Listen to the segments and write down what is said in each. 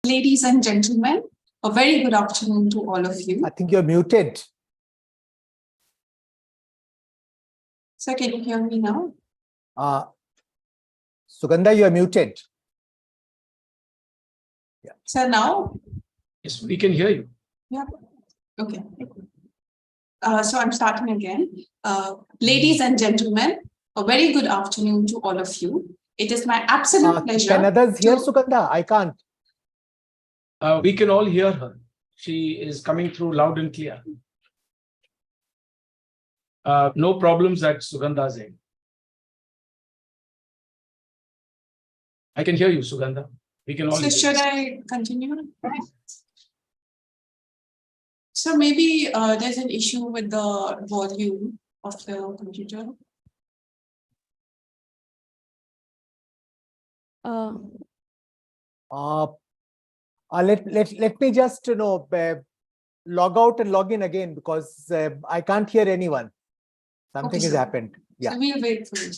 Ladies and gentlemen, a very good afternoon to all of you. I think you're muted. So can you hear me now? Sugandha, you are muted. Yeah. So now? Yes, we can hear you. Yeah. Okay. So I'm starting again. Ladies and gentlemen, a very good afternoon to all of you. It is my absolute pleasure. Can others hear Sugandha? I can't. We can all hear her. She is coming through loud and clear. No problems at Sugandha's end. I can hear you, Sugandha. We can all. So should I continue? So maybe there's an issue with the volume of the computer. Let me just log out and log in again because I can't hear anyone. Something has happened. Yeah. So we'll wait for you.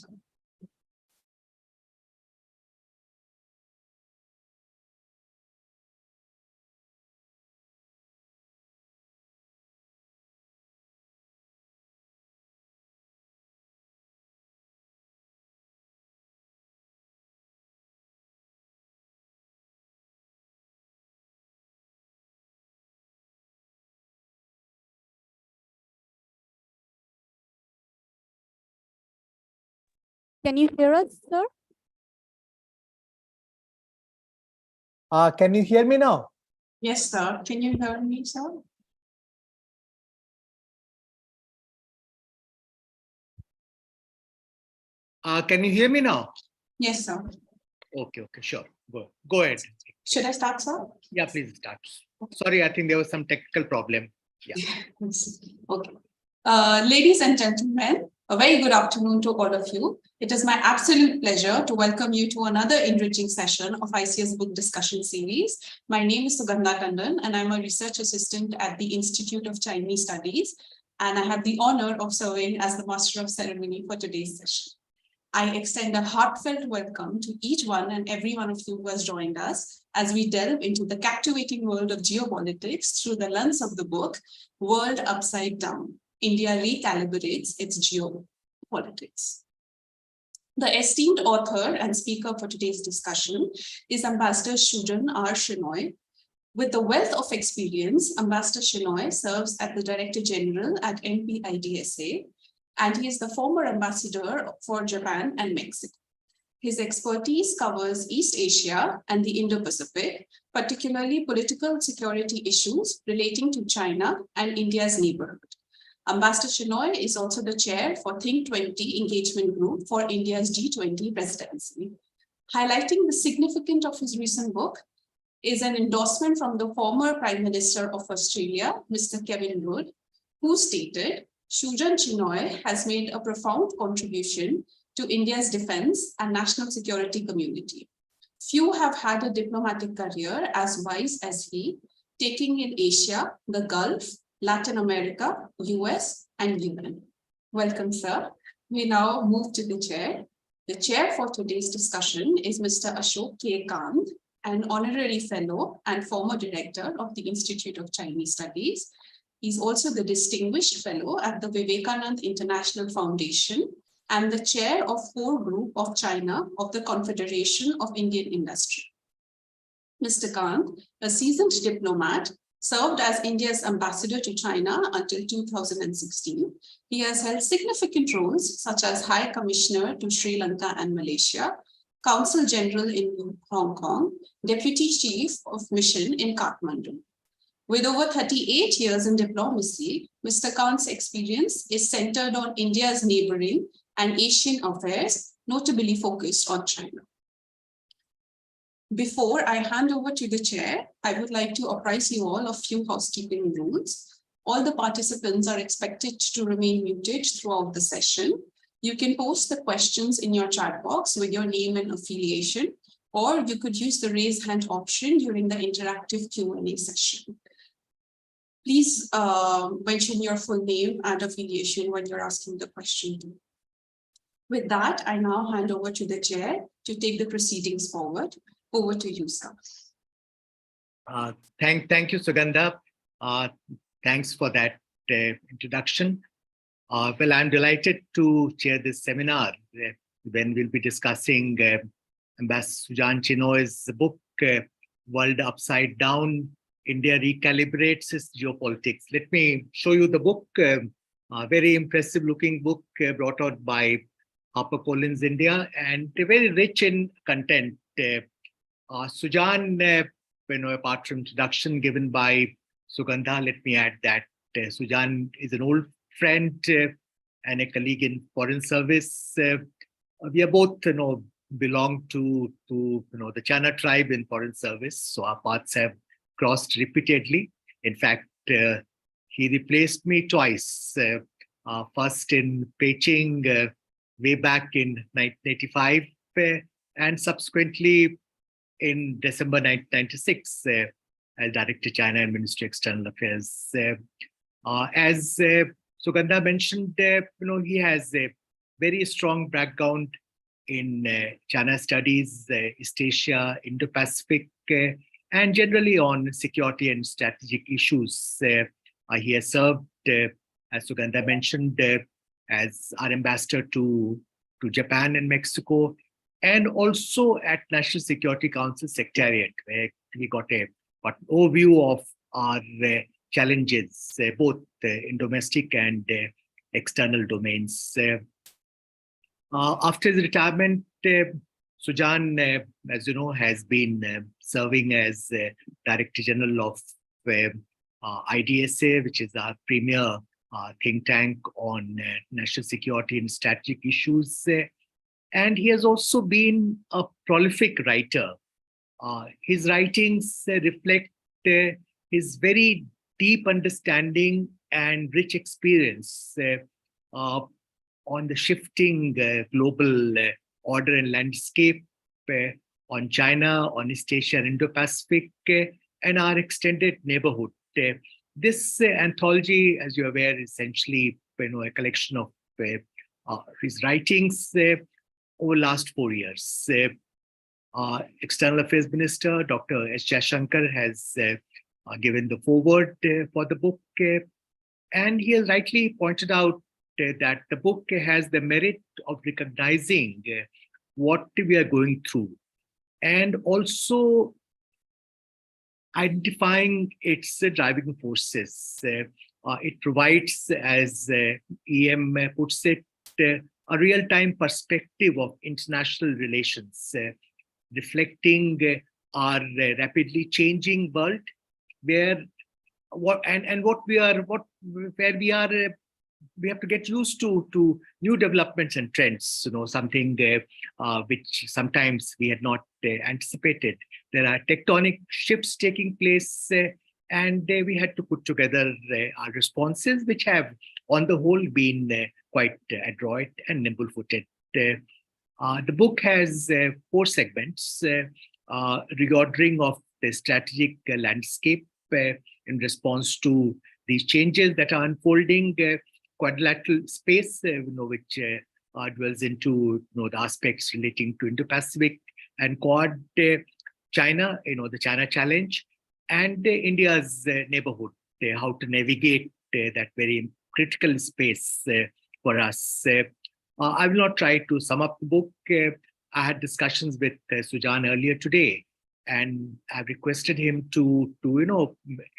Can you hear us, sir? Can you hear me now? Yes, sir. Can you hear me, sir? Can you hear me now? Yes, sir. Okay, sure. Go ahead. Should I start, sir? Yeah, please start. Sorry, I think there was some technical problem. Yeah. Okay. Ladies and gentlemen, a very good afternoon to all of you. It is my absolute pleasure to welcome you to another enriching session of ICS book discussion series. My name is Sujan R and I'm a research assistant at the Institute of Chinese Studies, and I have the honor of serving as the master of ceremony for today's session. I extend a heartfelt welcome to each one and every one of you who has joined us as we delve into the captivating world of geopolitics through the lens of the book, World Upside Down. India Recalibrates its Geopolitics. The esteemed author and speaker for today's discussion is Ambassador Sujan R. Chinoy. With the wealth of experience, Ambassador Chinoy serves as the Director General at NPIDSA, and he is the former ambassador for Japan and Mexico. His expertise covers East Asia and the Indo-Pacific, particularly political security issues relating to China and India's neighborhood. Ambassador Chinoy is also the chair for Think 20 Engagement Group for India's G20 presidency. Highlighting the significance of his recent book is an endorsement from the former Prime Minister of Australia, Mr. Kevin Rudd, who stated, Sujan Chinoy has made a profound contribution to India's defense and national security community. Few have had a diplomatic career as wise as he, taking in Asia, the Gulf, Latin America, US, and UN. Welcome, sir. We now move to the chair. The chair for today's discussion is Mr. Ashok K. Kant, an honorary fellow and former director of the Institute of Chinese Studies. He's also the distinguished fellow at the Vivekanand International Foundation and the chair of Core Group of China of the Confederation of Indian Industry. Mr. Kant, a seasoned diplomat, served as India's ambassador to China until 2016. He has held significant roles such as High Commissioner to Sri Lanka and Malaysia, Consul General in Hong Kong, Deputy Chief of Mission in Kathmandu. With over 38 years in diplomacy, Mr. Kant's experience is centered on India's neighboring and Asian affairs, notably focused on China. Before I hand over to the chair, I would like to apprise you all of a few housekeeping rules. All the participants are expected to remain muted throughout the session. You can post the questions in your chat box with your name and affiliation, or you could use the raise hand option during the interactive Q&A session. Please mention your full name and affiliation when you're asking the question. With that, I now hand over to the chair to take the proceedings forward. Over to you, sir. Thank you, Sugandha. Thanks for that introduction. Well, I'm delighted to chair this seminar when we'll be discussing Ambassador Sujan Chinoy's book, World Upside Down, India Recalibrates its Geopolitics. Let me show you the book, a very impressive looking book brought out by HarperCollins India, and very rich in content. Sujan, apart from introduction given by Sugandha, let me add that Sujan is an old friend and a colleague in Foreign Service. We are both, belong to the China tribe in Foreign Service, so our paths have crossed repeatedly. In fact, he replaced me twice. First in Beijing way back in 1985, and subsequently in December 1996 as Director China and Ministry of External Affairs. As Sugandha mentioned, he has a very strong background in China studies, East Asia, Indo-Pacific, and generally on security and strategic issues. He has served, as Sugandha mentioned, as our ambassador to Japan and Mexico, and also at National Security Council Secretariat, where we got an overview of our challenges, both in domestic and external domains. After his retirement, Sujan, as you know, has been serving as Director General of IDSA, which is our premier think tank on national security and strategic issues. And he has also been a prolific writer. His writings reflect his very deep understanding and rich experience on the shifting global order and landscape, on China, on East Asia and Indo-Pacific, and our extended neighborhood. This anthology, as you're aware, is essentially a collection of his writings over the last 4 years. External Affairs Minister Dr. S. Jaishankar has given the foreword for the book, and he has rightly pointed out that the book has the merit of recognizing what we are going through and also identifying its driving forces. It provides, as EM puts it, a real-time perspective of international relations, reflecting our rapidly changing world, where we have to get used to new developments and trends. Something which sometimes we had not anticipated. There are tectonic shifts taking place, and we had to put together our responses, which have, on the whole, been quite adroit and nimble-footed. The book has 4 segments: reordering of the strategic landscape in response to these changes that are unfolding, quadrilateral space, which dwells into the aspects relating to Indo-Pacific and Quad, China, the China challenge, and India's neighborhood, how to navigate that very critical space for us. I will not try to sum up the book. I had discussions with Sujan earlier today, and I've requested him to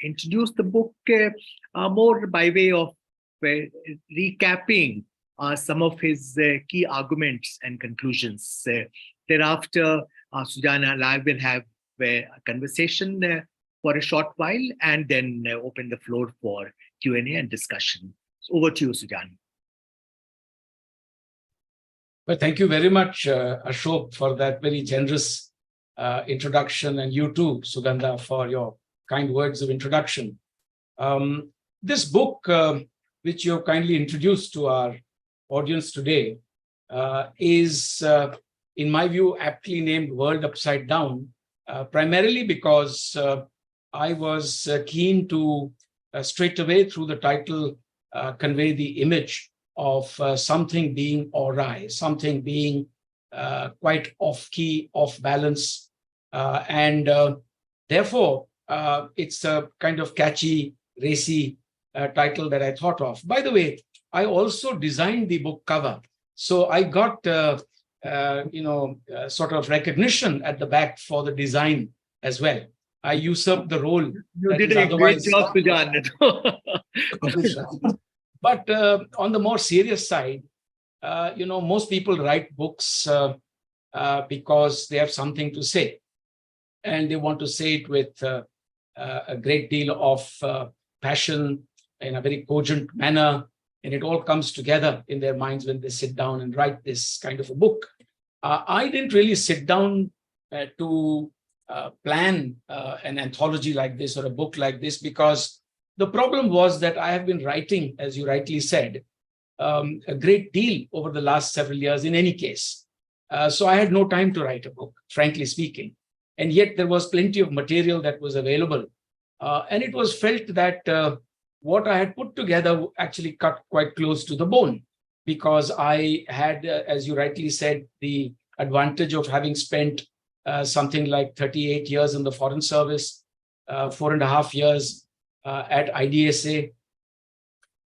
introduce the book more by way of recapping some of his key arguments and conclusions. Thereafter, Sujan and I will have a conversation for a short while, and then open the floor for Q&A and discussion. So over to you, Sujan. Well, thank you very much, Ashok, for that very generous introduction, and you too, Sugandha, for your kind words of introduction. This book, which you have kindly introduced to our audience today, is, in my view, aptly named World Upside Down, primarily because I was keen to, straight away through the title, convey the image of something being awry, something being quite off-key, off-balance. And therefore, it's a kind of catchy, racy title that I thought of. By the way, I also designed the book cover. So I got, sort of recognition at the back for the design as well. I usurped the role. You did a great job, Sujan. But on the more serious side, most people write books because they have something to say. And they want to say it with a great deal of passion in a very cogent manner. And it all comes together in their minds when they sit down and write this kind of a book. I didn't really sit down to plan an anthology like this or a book like this, because the problem was that I have been writing, as you rightly said, a great deal over the last several years in any case. So I had no time to write a book, frankly speaking. And yet there was plenty of material that was available. And it was felt that what I had put together actually cut quite close to the bone, because I had, as you rightly said, the advantage of having spent something like 38 years in the Foreign Service, 4.5 years at IDSA,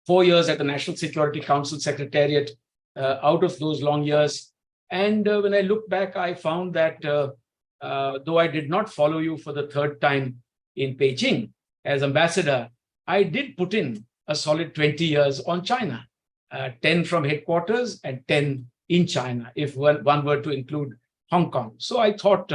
4 years at the National Security Council Secretariat out of those long years. And when I look back, I found that though I did not follow you for the third time in Beijing as ambassador, I did put in a solid 20 years on China, 10 from headquarters and 10 in China, if one were to include Hong Kong. So I thought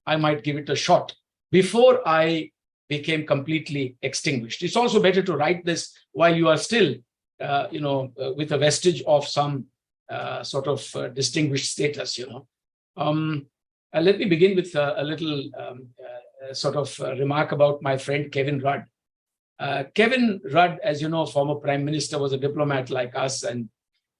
I might give it a shot before I became completely extinguished. It's also better to write this while you are still, with a vestige of some sort of distinguished status, Let me begin with a little remark about my friend Kevin Rudd. Kevin Rudd, as you know, former prime minister, was a diplomat like us, and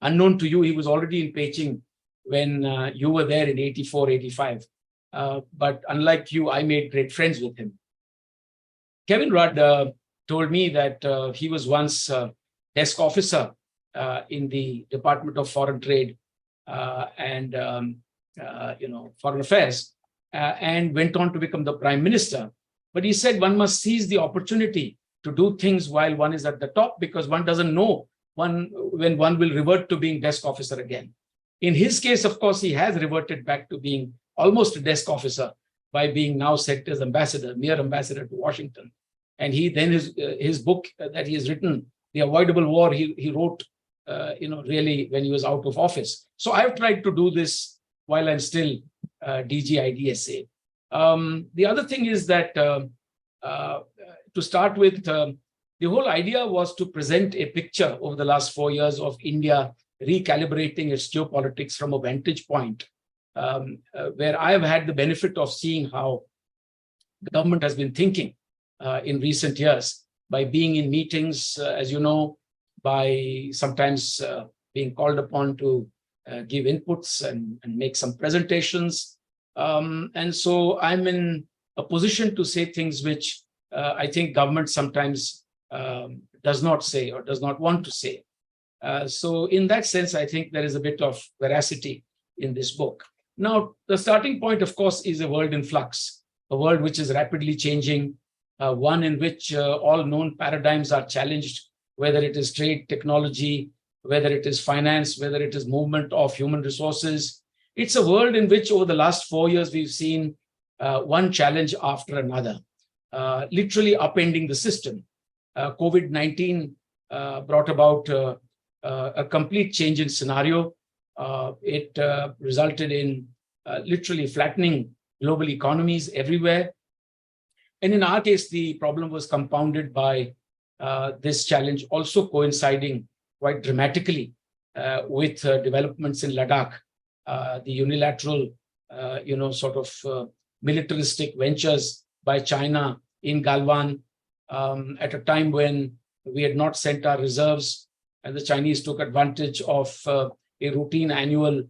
unknown to you, he was already in Beijing when you were there in 84, 85. But unlike you, I made great friends with him. Kevin Rudd told me that he was once desk officer in the Department of Foreign Trade and Foreign Affairs, and went on to become the prime minister. But he said one must seize the opportunity to do things while one is at the top, because one doesn't know when one will revert to being desk officer again. In his case, of course, he has reverted back to being almost a desk officer by being now set as ambassador, mere ambassador to Washington. And he then his book that he has written, The Avoidable War, he wrote, really when he was out of office. So I've tried to do this while I'm still DG IDSA. The other thing is that to start with, the whole idea was to present a picture over the last 4 years of India recalibrating its geopolitics from a vantage point, where I have had the benefit of seeing how the government has been thinking in recent years by being in meetings, as you know, by sometimes being called upon to give inputs and make some presentations. And so I'm in a position to say things which I think government sometimes does not say or does not want to say. So in that sense, I think there is a bit of veracity in this book. Now, the starting point, of course, is a world in flux, a world which is rapidly changing, one in which all known paradigms are challenged, whether it is trade, technology, whether it is finance, whether it is movement of human resources. It's a world in which over the last 4 years, we've seen one challenge after another, literally upending the system. COVID-19 brought about a complete change in scenario. It resulted in literally flattening global economies everywhere. And in our case, the problem was compounded by this challenge also coinciding quite dramatically with developments in Ladakh, the unilateral, militaristic ventures by China in Galwan at a time when we had not sent our reserves, and the Chinese took advantage of a routine annual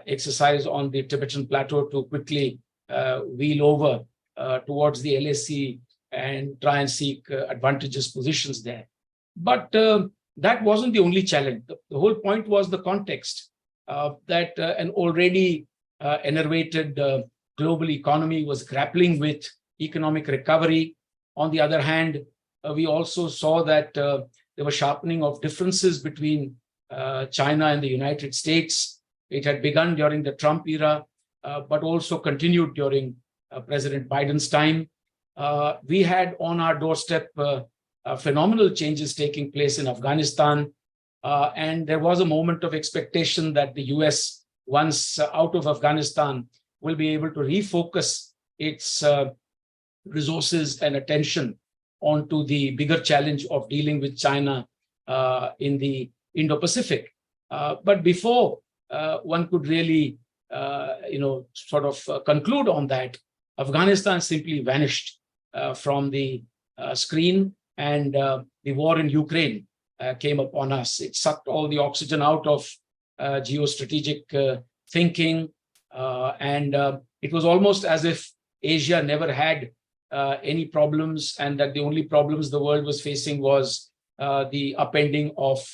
exercise on the Tibetan plateau to quickly wheel over towards the LAC and try and seek advantageous positions there. But that wasn't the only challenge. The whole point was the context that an already enervated global economy was grappling with economic recovery, On the other hand, we also saw that there was sharpening of differences between China and the United States. It had begun during the Trump era, but also continued during President Biden's time. We had on our doorstep phenomenal changes taking place in Afghanistan. And there was a moment of expectation that the US, once out of Afghanistan, will be able to refocus its resources and attention onto the bigger challenge of dealing with China in the Indo-Pacific. But before one could really, conclude on that, Afghanistan simply vanished from the screen, and the war in Ukraine came upon us. It sucked all the oxygen out of geostrategic thinking, and it was almost as if Asia never had any problems, and that the only problems the world was facing was the upending of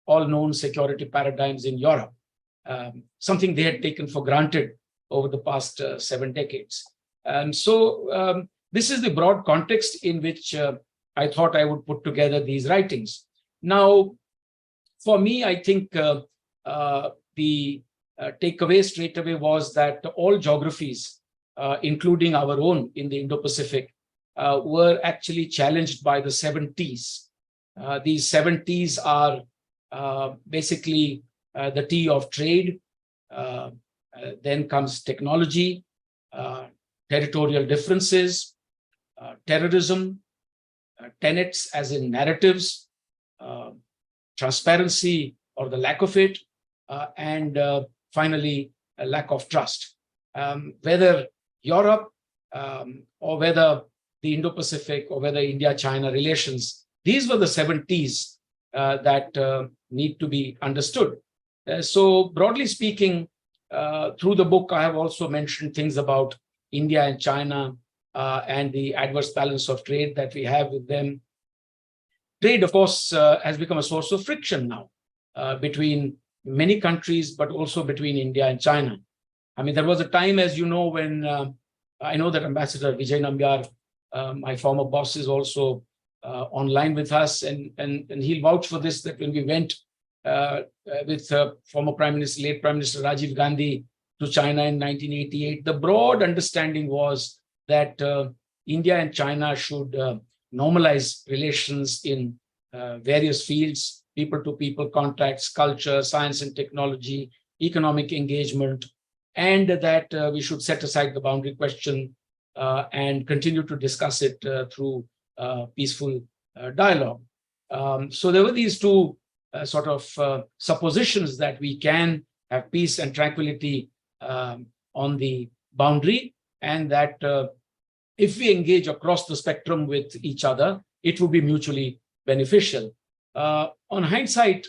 all known security paradigms in Europe, something they had taken for granted over the past 7 decades. And so this is the broad context in which I thought I would put together these writings. Now, for me, I think the takeaway straight away was that all geographies, including our own in the Indo-Pacific, were actually challenged by the 7 Ts. These 7 Ts are basically the T of trade, then comes technology, territorial differences, terrorism, tenets as in narratives, transparency or the lack of it, and finally, a lack of trust. Whether Europe or whether the Indo-Pacific or whether India-China relations, these were the 7 Ts that need to be understood. So broadly speaking, through the book, I have also mentioned things about India and China and the adverse balance of trade that we have with them. Trade, of course, has become a source of friction now between many countries, but also between India and China. I mean, there was a time, as you know, when I know that Ambassador Vijay Nambiar, my former boss, is also online with us, and he'll vouch for this, that when we went with former Prime Minister, late Prime Minister Rajiv Gandhi to China in 1988, the broad understanding was that India and China should normalize relations in various fields, people-to-people contacts, culture, science and technology, economic engagement, and that we should set aside the boundary question and continue to discuss it through peaceful dialogue. So there were these two suppositions that we can have peace and tranquility on the boundary, and that if we engage across the spectrum with each other, it would be mutually beneficial. On hindsight,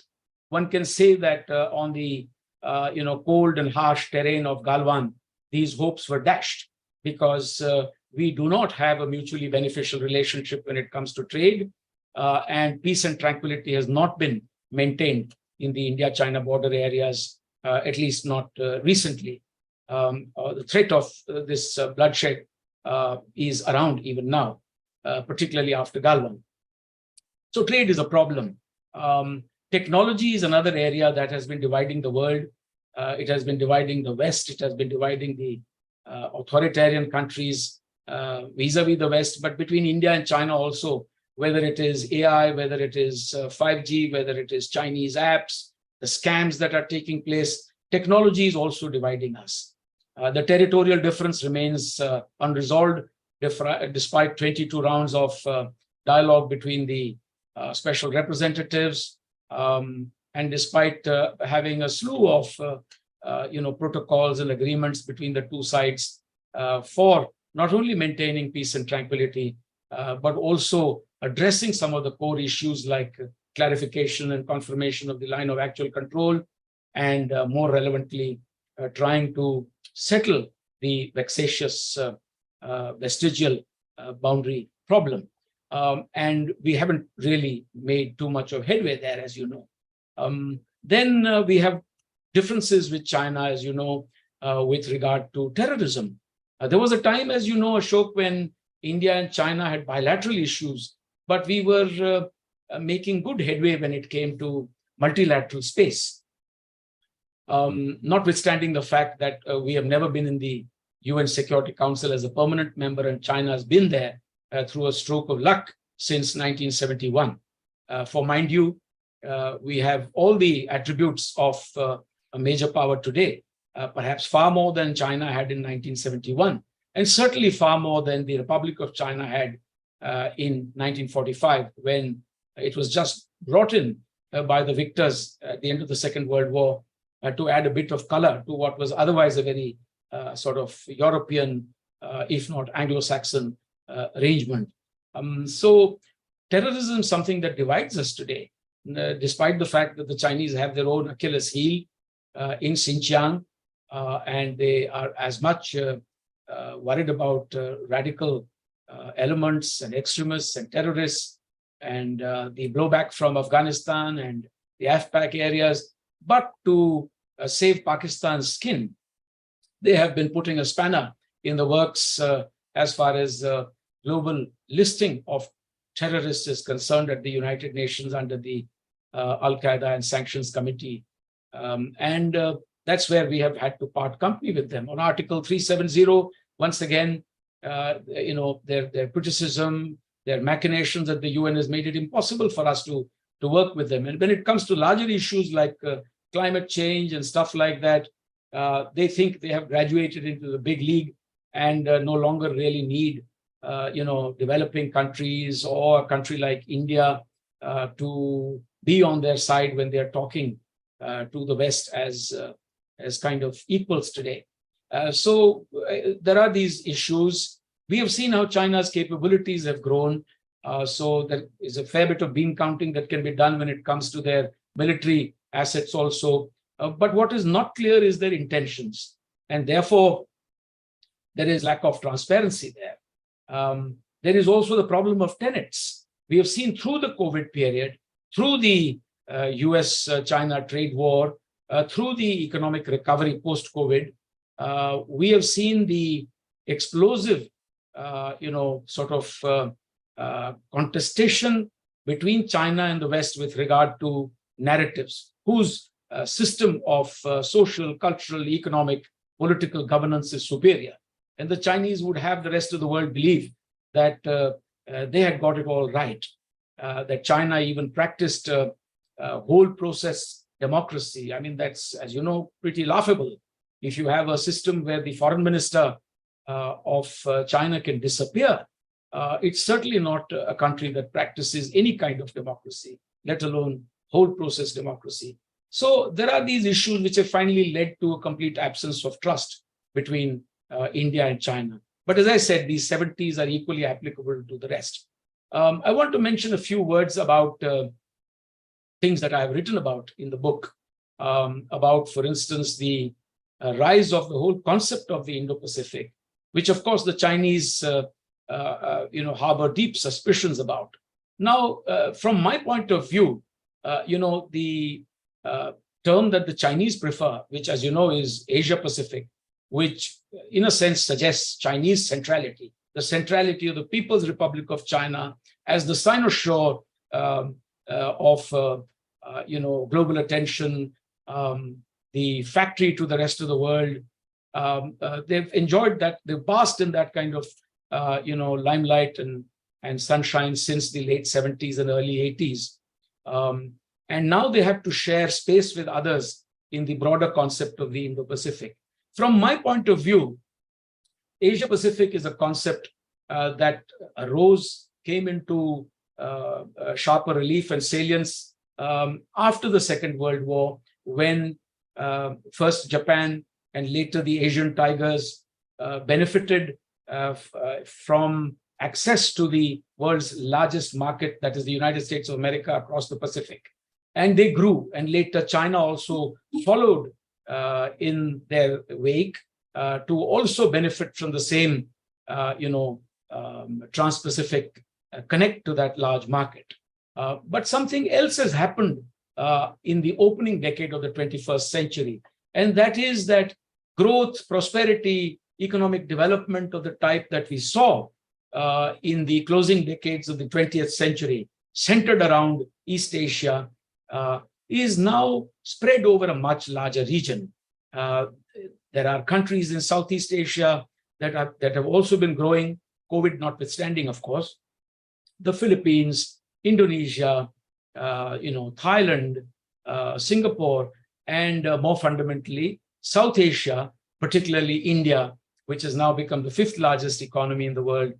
one can say that on the cold and harsh terrain of Galwan, these hopes were dashed, because we do not have a mutually beneficial relationship when it comes to trade, and peace and tranquility has not been maintained in the India-China border areas, at least not recently. The threat of this bloodshed is around even now, particularly after Galwan. So trade is a problem. Technology is another area that has been dividing the world. It has been dividing the West. It has been dividing the authoritarian countries vis-a-vis the West, but between India and China also, whether it is AI, whether it is 5G, whether it is Chinese apps, the scams that are taking place, technology is also dividing us. The territorial difference remains unresolved, despite 22 rounds of dialogue between the special representatives, and despite having a slew of protocols and agreements between the two sides for not only maintaining peace and tranquility, but also addressing some of the core issues like clarification and confirmation of the line of actual control, and more relevantly, trying to settle the vexatious vestigial boundary problem. And we haven't really made too much of headway there, as you know. Then we have differences with China, as you know, with regard to terrorism. There was a time, as you know, Ashok, when India and China had bilateral issues, but we were making good headway when it came to multilateral space. Notwithstanding the fact that we have never been in the UN Security Council as a permanent member, and China has been there through a stroke of luck since 1971. For mind you, we have all the attributes of a major power today, perhaps far more than China had in 1971, and certainly far more than the Republic of China had in 1945, when it was just brought in by the victors at the end of the Second World War to add a bit of color to what was otherwise a very sort of European, if not Anglo-Saxon arrangement. So terrorism is something that divides us today, despite the fact that the Chinese have their own Achilles heel in Xinjiang, and they are as much worried about radical elements and extremists and terrorists and the blowback from Afghanistan and the AFPAC areas. But to save Pakistan's skin, they have been putting a spanner in the works as far as global listing of terrorists is concerned at the United Nations under the Al-Qaeda and Sanctions Committee. That's where we have had to part company with them. On Article 370, once again, their criticism, their machinations at the UN has made it impossible for us to work with them. And when it comes to larger issues like climate change and stuff like that, they think they have graduated into the big league and no longer really need, developing countries or a country like India to be on their side when they're talking to the West as kind of equals today. So there are these issues. We have seen how China's capabilities have grown. So there is a fair bit of bean counting that can be done when it comes to their military assets also. But what is not clear is their intentions. And therefore, there is lack of transparency there. There is also the problem of tenets. We have seen through the COVID period, through the US-China trade war, through the economic recovery post-COVID, we have seen the explosive, contestation between China and the West with regard to narratives, whose system of social, cultural, economic, political governance is superior. And the Chinese would have the rest of the world believe that they had got it all right, that China even practiced whole process democracy. I mean, that's, as you know, pretty laughable. If you have a system where the foreign minister of China can disappear, it's certainly not a country that practices any kind of democracy, let alone whole process democracy. So there are these issues which have finally led to a complete absence of trust between India and China. But as I said, these 70s are equally applicable to the rest. I want to mention a few words about things that I have written about in the book, about, for instance, the rise of the whole concept of the Indo-Pacific, which, of course, the Chinese harbor deep suspicions about. Now, from my point of view, the term that the Chinese prefer, which, as you know, is Asia-Pacific, which in a sense suggests Chinese centrality, the centrality of the People's Republic of China as the cynosure of global attention, the factory to the rest of the world. They've enjoyed that, they've basked in that kind of limelight and sunshine since the late 70s and early 80s. And now they have to share space with others in the broader concept of the Indo-Pacific. From my point of view, Asia-Pacific is a concept that came into sharper relief and salience after the Second World War, when first Japan and later the Asian tigers benefited from access to the world's largest market, that is the United States of America, across the Pacific. And they grew, and later China also followed in their wake to also benefit from the same, trans-Pacific connect to that large market. But something else has happened in the opening decade of the 21st century, and that is that growth, prosperity, economic development of the type that we saw in the closing decades of the 20th century, centered around East Asia, is now spread over a much larger region. There are countries in Southeast Asia that have also been growing, COVID notwithstanding, of course. The Philippines, Indonesia, Thailand, Singapore, and more fundamentally, South Asia, particularly India, which has now become the 5th largest economy in the world,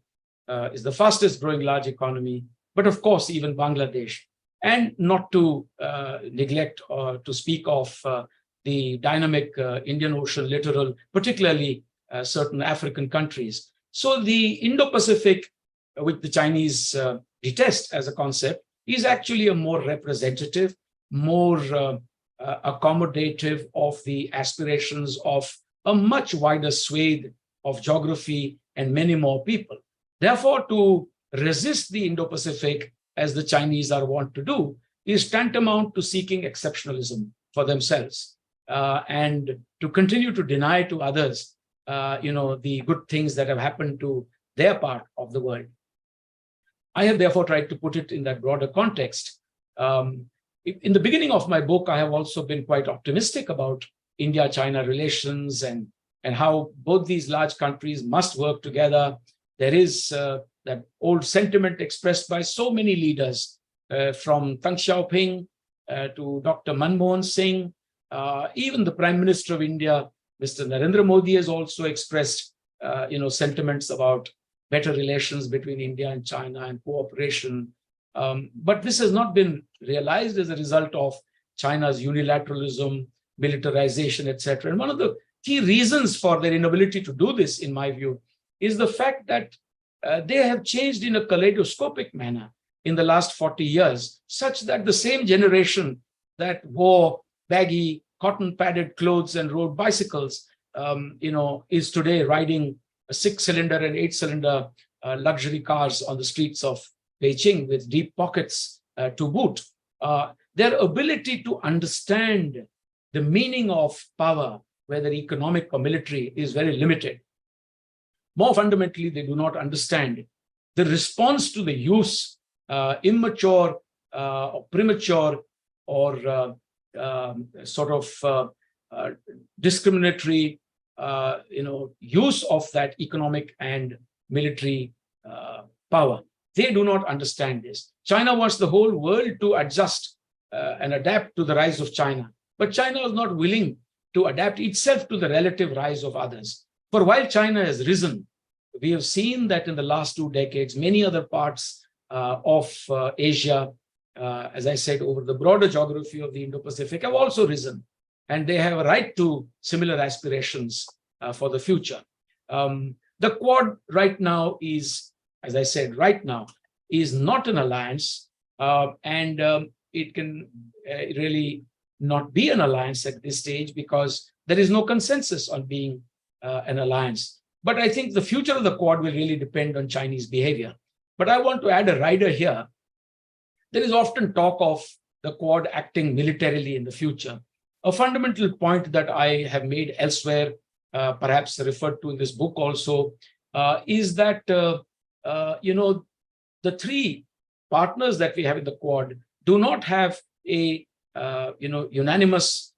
is the fastest growing large economy, but of course, even Bangladesh. And not to neglect or to speak of the dynamic Indian Ocean littoral, particularly certain African countries. So the Indo-Pacific, which the Chinese detest as a concept, is actually a more representative, more accommodative of the aspirations of a much wider swathe of geography and many more people. Therefore, to resist the Indo-Pacific, as the Chinese are wont to do, is tantamount to seeking exceptionalism for themselves and to continue to deny to others, the good things that have happened to their part of the world. I have therefore tried to put it in that broader context. In the beginning of my book, I have also been quite optimistic about India-China relations and how both these large countries must work together. There is that old sentiment expressed by so many leaders, from Deng Xiaoping to Dr. Manmohan Singh. Even the Prime Minister of India, Mr. Narendra Modi, has also expressed sentiments about better relations between India and China and cooperation. But this has not been realized as a result of China's unilateralism, militarization, etc. And one of the key reasons for their inability to do this, in my view, is the fact that they have changed in a kaleidoscopic manner in the last 40 years, such that the same generation that wore baggy, cotton-padded clothes and rode bicycles, is today riding a 6-cylinder and 8-cylinder luxury cars on the streets of Beijing with deep pockets to boot. Their ability to understand the meaning of power, whether economic or military, is very limited. More fundamentally, they do not understand the response to the use, immature or premature or discriminatory, use of that economic and military power. They do not understand this. China wants the whole world to adjust and adapt to the rise of China, but China is not willing to adapt itself to the relative rise of others. For while China has risen, we have seen that in the last 2 decades, many other parts of Asia, as I said, over the broader geography of the Indo-Pacific, have also risen. And they have a right to similar aspirations for the future. The Quad right now is, as I said, right now, is not an alliance. And it can really not be an alliance at this stage because there is no consensus on being an alliance. But I think the future of the Quad will really depend on Chinese behavior. But I want to add a rider here. There is often talk of the Quad acting militarily in the future. A fundamental point that I have made elsewhere, perhaps referred to in this book also, is that the 3 partners that we have in the Quad do not have a unanimous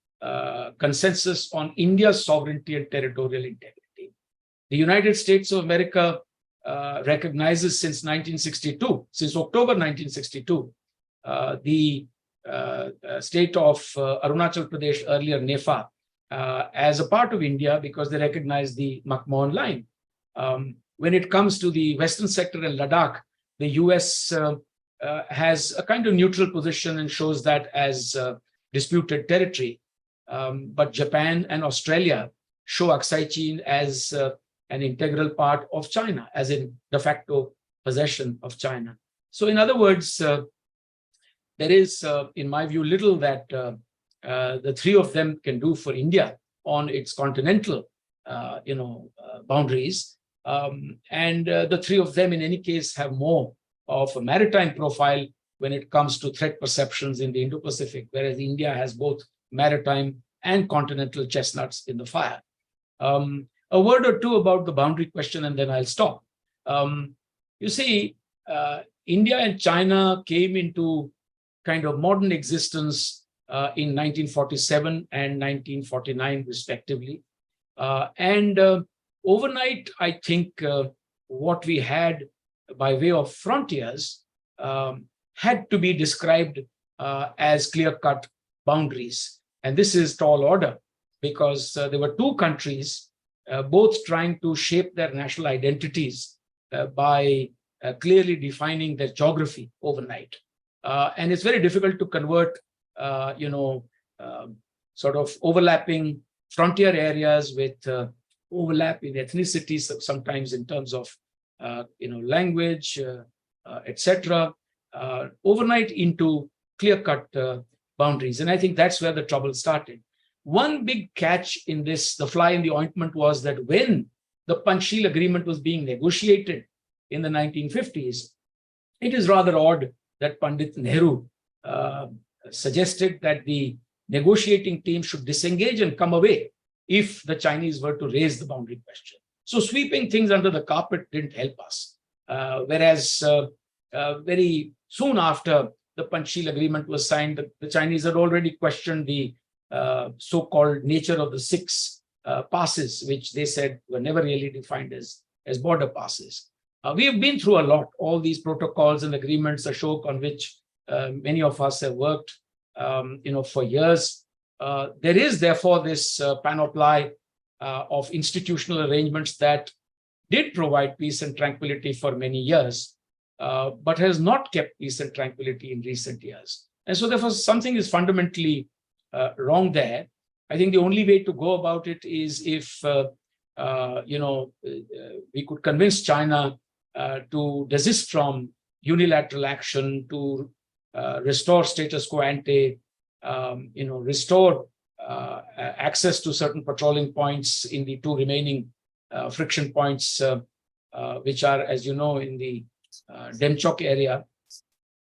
consensus on India's sovereignty and territorial integrity. The United States of America recognizes since October 1962, the state of Arunachal Pradesh, earlier NEFA, as a part of India because they recognize the McMahon Line. When it comes to the Western sector and Ladakh, the US has a kind of neutral position and shows that as disputed territory. But Japan and Australia show Aksai Chin as an integral part of China, as in de facto possession of China. So in other words, there is, in my view, little that the 3 of them can do for India on its continental, boundaries. And the 3 of them, in any case, have more of a maritime profile when it comes to threat perceptions in the Indo-Pacific, whereas India has both maritime and continental chestnuts in the fire. A word or two about the boundary question, and then I'll stop. You see, India and China came into kind of modern existence in 1947 and 1949, respectively. And overnight, I think what we had by way of frontiers had to be described as clear-cut boundaries. And this is tall order, because there were two countries, both trying to shape their national identities by clearly defining their geography overnight. And it's very difficult to convert, sort of overlapping frontier areas with overlap in ethnicities, sometimes in terms of, language, etc., overnight into clear-cut boundaries. And I think that's where the trouble started. One big catch in this, the fly in the ointment, was that when the Panchsheel Agreement was being negotiated in the 1950s, it is rather odd that Pandit Nehru suggested that the negotiating team should disengage and come away if the Chinese were to raise the boundary question. So sweeping things under the carpet didn't help us. Whereas very soon after the Panchsheel Agreement was signed, the Chinese had already questioned the so-called nature of the 6 passes, which they said were never really defined as border passes. We have been through a lot, all these protocols and agreements, Ashok, on which many of us have worked, for years. There is therefore this panoply of institutional arrangements that did provide peace and tranquility for many years, but has not kept peace and tranquility in recent years. And so therefore something is fundamentally wrong there. I think the only way to go about it is if, we could convince China to desist from unilateral action, to restore status quo ante, restore access to certain patrolling points in the 2 remaining friction points, which are, as you know, in the Demchok area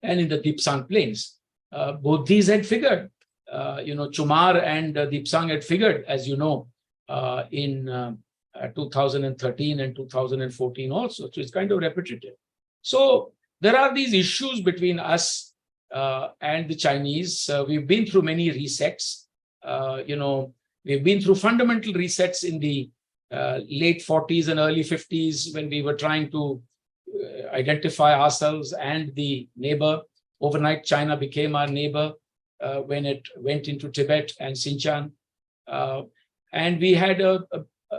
and in the Dipsang Plains. Both these had figured, Chumar and Dipsang had figured, as you know, in 2013 and 2014 also. So it's kind of repetitive. So there are these issues between us and the Chinese. We've been through many resets. We've been through fundamental resets in the late 40s and early 50s when we were trying to identify ourselves and the neighbor. Overnight, China became our neighbor when it went into Tibet and Xinjiang. And we had a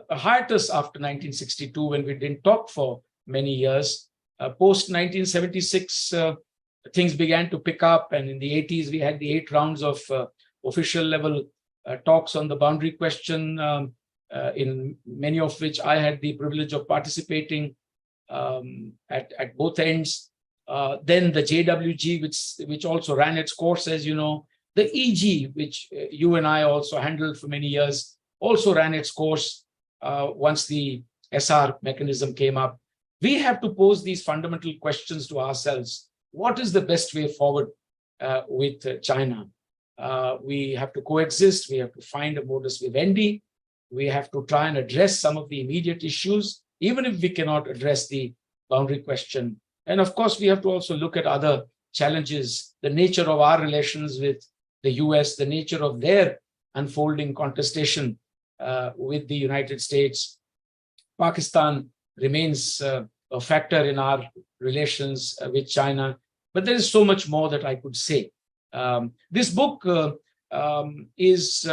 hiatus after 1962 when we didn't talk for many years. Post 1976, things began to pick up. And in the 80s, we had the 8 rounds of official level talks on the boundary question, in many of which I had the privilege of participating at both ends. Then the JWG, which also ran its course, as you know. The EG, which you and I also handled for many years, also ran its course once the SR mechanism came up. We have to pose these fundamental questions to ourselves. What is the best way forward with China? We have to coexist. We have to find a modus vivendi. We have to try and address some of the immediate issues, even if we cannot address the boundary question. And of course, we have to also look at other challenges, the nature of our relations with the US, the nature of their unfolding contestation with the United States. Pakistan remains a factor in our relations with China, but there is so much more that I could say. This book is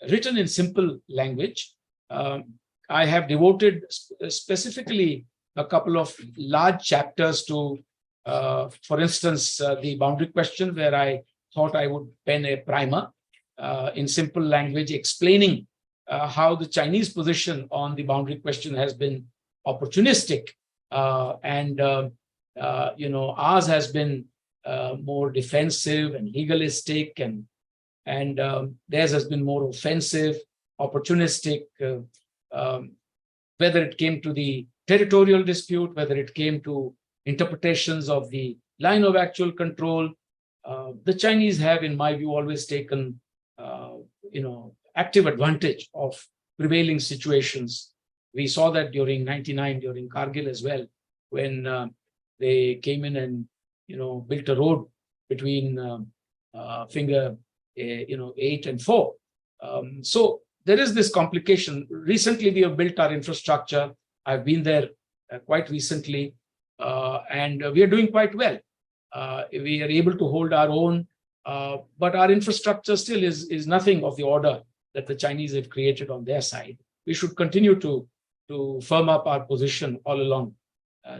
written in simple language. I have devoted specifically a couple of large chapters to, for instance, the boundary question, where I thought I would pen a primer in simple language explaining how the Chinese position on the boundary question has been opportunistic, and ours has been more defensive and legalistic, and theirs has been more offensive, opportunistic, whether it came to the territorial dispute, whether it came to interpretations of the line of actual control. The Chinese have, in my view, always taken, active advantage of prevailing situations. We saw that during '99, during Kargil as well, when they came in and, built a road between finger, 8 and 4. So there is this complication. Recently, we have built our infrastructure. I've been there quite recently, and we are doing quite well. We are able to hold our own, but our infrastructure still is nothing of the order that the Chinese have created on their side. We should continue to firm up our position all along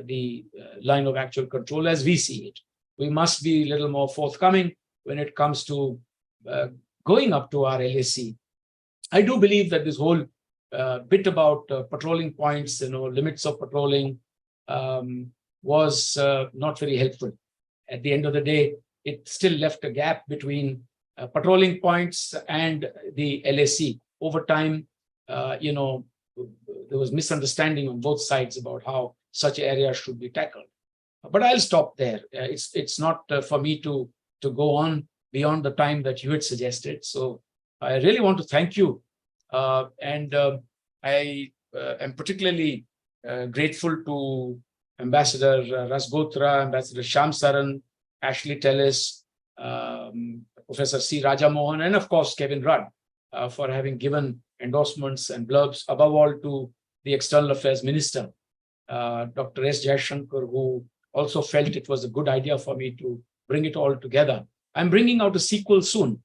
the line of actual control as we see it. We must be a little more forthcoming when it comes to going up to our LAC. I do believe that this whole bit about patrolling points, limits of patrolling was not very helpful. At the end of the day, it still left a gap between patrolling points and the LAC. Over time, there was misunderstanding on both sides about how such areas should be tackled. But I'll stop there. It's not for me to go on beyond the time that you had suggested. So I really want to thank you. And I am particularly grateful to Ambassador Rasgotra, Ambassador Shyam Saran, Ashley Tellis, Professor C. Rajamohan, and of course, Kevin Rudd for having given endorsements and blurbs, above all to the External Affairs Minister, Dr. S. Jaishankar, who also felt it was a good idea for me to bring it all together. I'm bringing out a sequel soon,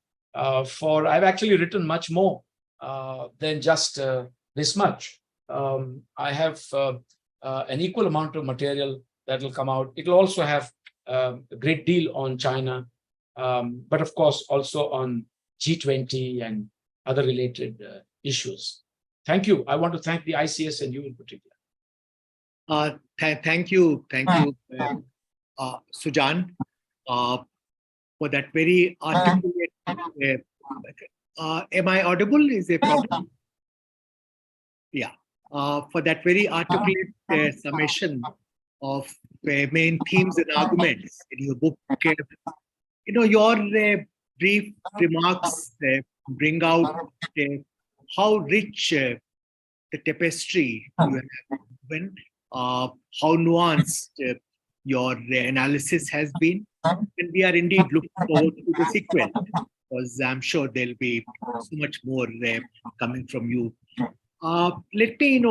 for I've actually written much more than just this much. I have an equal amount of material that will come out. It will also have a great deal on China, but of course also on G20 and other related issues. Thank you. I want to thank the ICS and you in particular. Thank you, Sujan, for that very articulate. Am I audible? Is a problem? Yeah. For that very articulate summation of main themes and arguments in your book. Your brief remarks bring out how rich the tapestry you have given, how nuanced your analysis has been. And we are indeed looking forward to the sequel, because I'm sure there'll be so much more coming from you. Let me,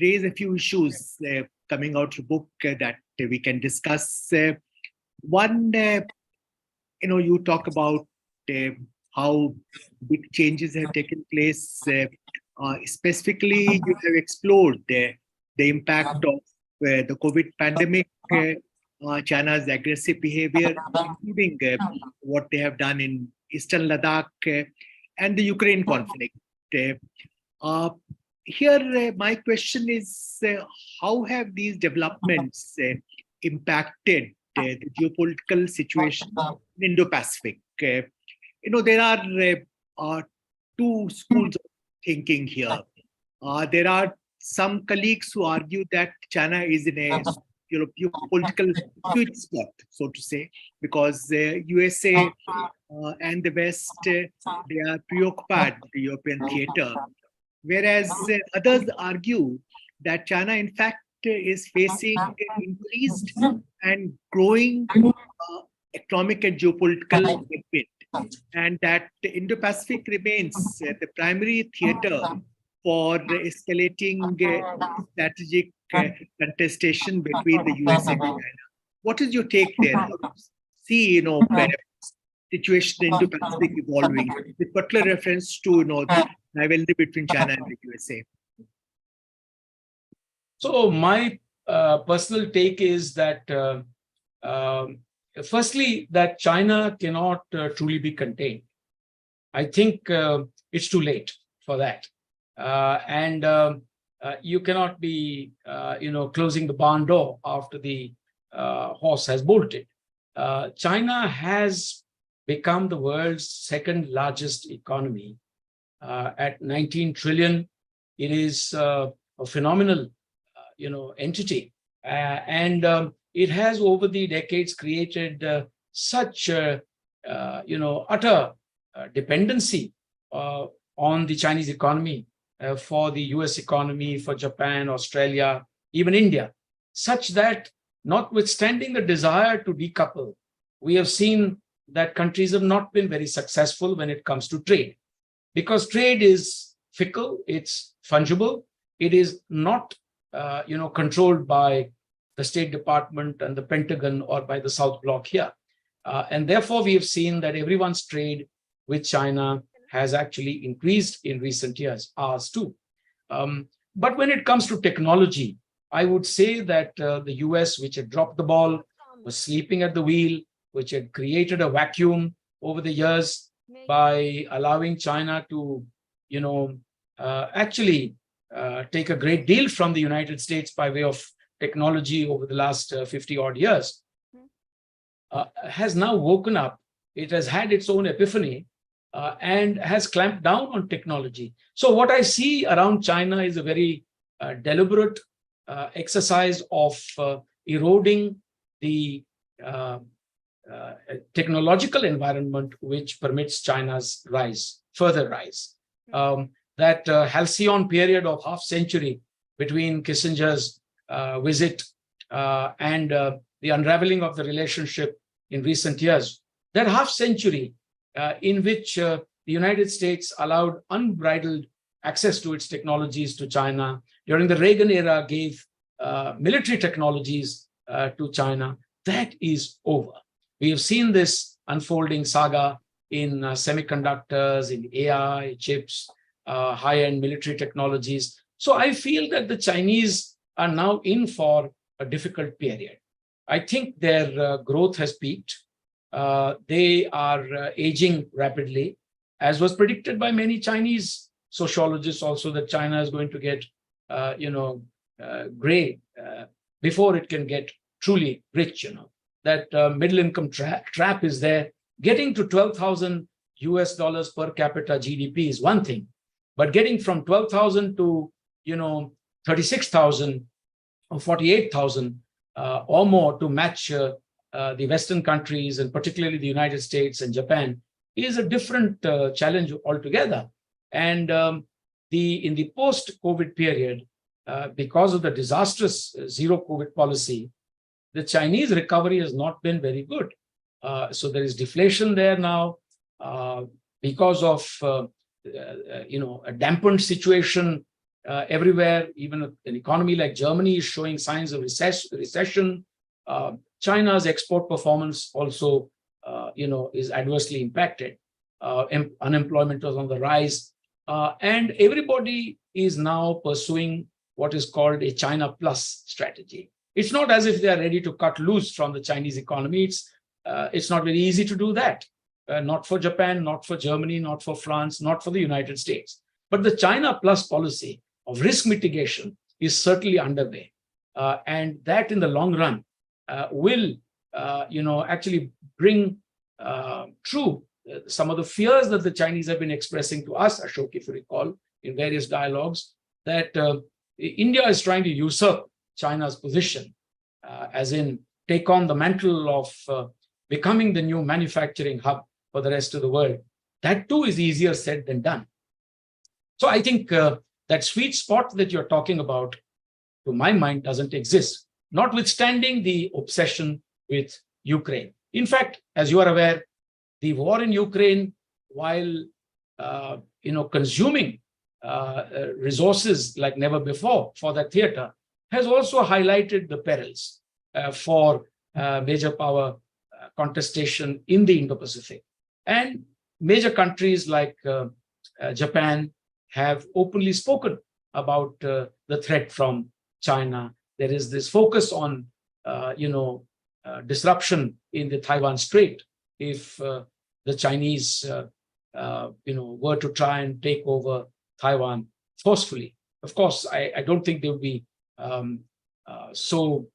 raise a few issues coming out of the book that we can discuss. One, you talk about how big changes have taken place. Specifically, you have explored the impact of the COVID pandemic, China's aggressive behavior, including what they have done in Eastern Ladakh and the Ukraine conflict. Here, my question is, how have these developments impacted the geopolitical situation in Indo-Pacific? There are two schools of thinking here. There are some colleagues who argue that China is in a geopolitical sweet spot, so to say, because USA and the West, they are preoccupied with the European theater. Whereas others argue that China, in fact, is facing increased and growing economic and geopolitical headwind, and that the Indo-Pacific remains the primary theater for escalating strategic contestation between the US and China. What is your take there? How do you see, situation in Indo-Pacific evolving, with particular reference to, the rivalry between China and the USA? So my personal take is that, firstly, that China cannot truly be contained. I think it's too late for that. And you cannot be, closing the barn door after the horse has bolted. China has become the world's second largest economy at 19 trillion. It is a phenomenal, entity, and it has over the decades created such, utter dependency on the Chinese economy, for the US economy, for Japan, Australia, even India. such that notwithstanding the desire to decouple, we have seen that countries have not been very successful when it comes to trade, because trade is fickle, it's fungible, it is not controlled by the State Department and the Pentagon or by the South Bloc here. And therefore, we have seen that everyone's trade with China has actually increased in recent years, ours too. But when it comes to technology, I would say that the US, which had dropped the ball, was sleeping at the wheel, which had created a vacuum over the years by allowing China to, actually take a great deal from the United States by way of technology over the last 50 odd years, has now woken up. It has had its own epiphany and has clamped down on technology. So what I see around China is a very deliberate exercise of eroding the technological environment which permits China's further rise. That halcyon period of half century between Kissinger's visit and the unraveling of the relationship in recent years, that half century in which the United States allowed unbridled access to its technologies to China, during the Reagan era gave military technologies to China, that is over. We have seen this unfolding saga in semiconductors, in AI, chips, high-end military technologies. So I feel that the Chinese are now in for a difficult period. I think their growth has peaked. They are aging rapidly, as was predicted by many Chinese sociologists also, that China is going to get, gray before it can get truly rich. That middle income trap is there. Getting to $12,000 per capita GDP is one thing, but getting from 12,000 to 36,000 or 48,000 or more to match the Western countries, and particularly the United States and Japan, is a different challenge altogether. And in the post-COVID period, because of the disastrous zero-COVID policy, the Chinese recovery has not been very good. So there is deflation there now because of a dampened situation everywhere. Even an economy like Germany is showing signs of recession. China's export performance also, is adversely impacted. Unemployment was on the rise, and everybody is now pursuing what is called a China Plus strategy. It's not as if they are ready to cut loose from the Chinese economy. It's not very easy to do that. Not for Japan, not for Germany, not for France, not for the United States. But the China Plus policy of risk mitigation is certainly underway. And that in the long run will, actually bring true some of the fears that the Chinese have been expressing to us, Ashok, if you recall, in various dialogues, that India is trying to usurp China's position, as in take on the mantle of becoming the new manufacturing hub for the rest of the world. That too is easier said than done. So I think that sweet spot that you're talking about, to my mind, doesn't exist, notwithstanding the obsession with Ukraine. In fact, as you are aware, the war in Ukraine, while consuming resources like never before for that theater, has also highlighted the perils for major power contestation in the Indo-Pacific. And major countries like Japan have openly spoken about the threat from China. There is this focus on, disruption in the Taiwan Strait if the Chinese, were to try and take over Taiwan forcefully. Of course, I don't think they would be so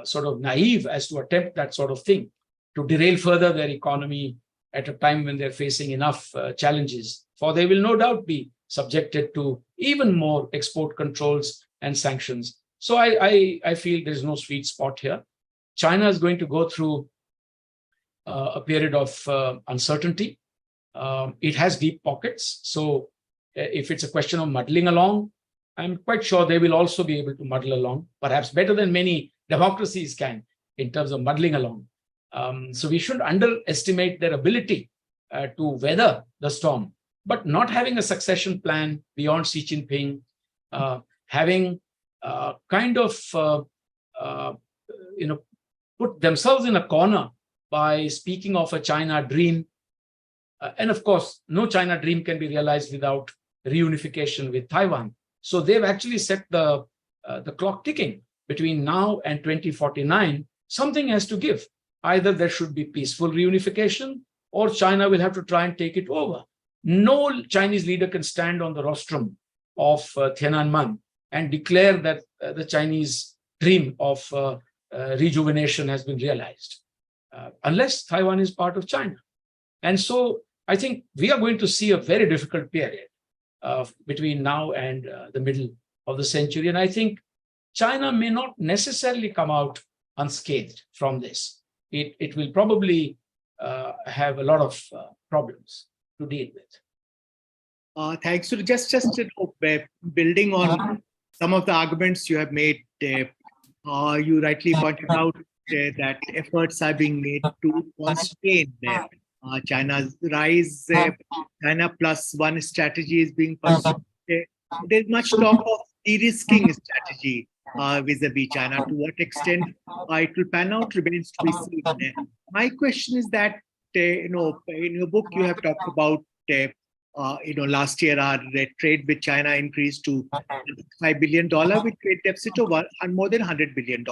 sort of naive as to attempt that sort of thing to derail further their economy at a time when they're facing enough challenges, for they will no doubt be subjected to even more export controls and sanctions. So I feel there's no sweet spot here. China is going to go through a period of uncertainty. It has deep pockets. So if it's a question of muddling along, I'm quite sure they will also be able to muddle along, perhaps better than many democracies can in terms of muddling along. So we shouldn't underestimate their ability to weather the storm, but not having a succession plan beyond Xi Jinping, having put themselves in a corner by speaking of a China dream. And of course, no China dream can be realized without reunification with Taiwan. So they've actually set the clock ticking between now and 2049. Something has to give. Either there should be peaceful reunification or China will have to try and take it over. No Chinese leader can stand on the rostrum of Tiananmen and declare that the Chinese dream of rejuvenation has been realized, unless Taiwan is part of China. And so I think we are going to see a very difficult period between now and the middle of the century. And I think China may not necessarily come out unscathed from this. It will probably have a lot of problems to deal with. Thanks. So just building on some of the arguments you have made, you rightly pointed out that efforts are being made to constrain China's rise. China plus one strategy is being pursued. There's much talk of de-risking strategy vis-a-vis China. To what extent it will pan out remains to be seen. My question is that, in your book, you have talked about, last year our trade with China increased to $5 billion with trade deficit of more than $100 billion,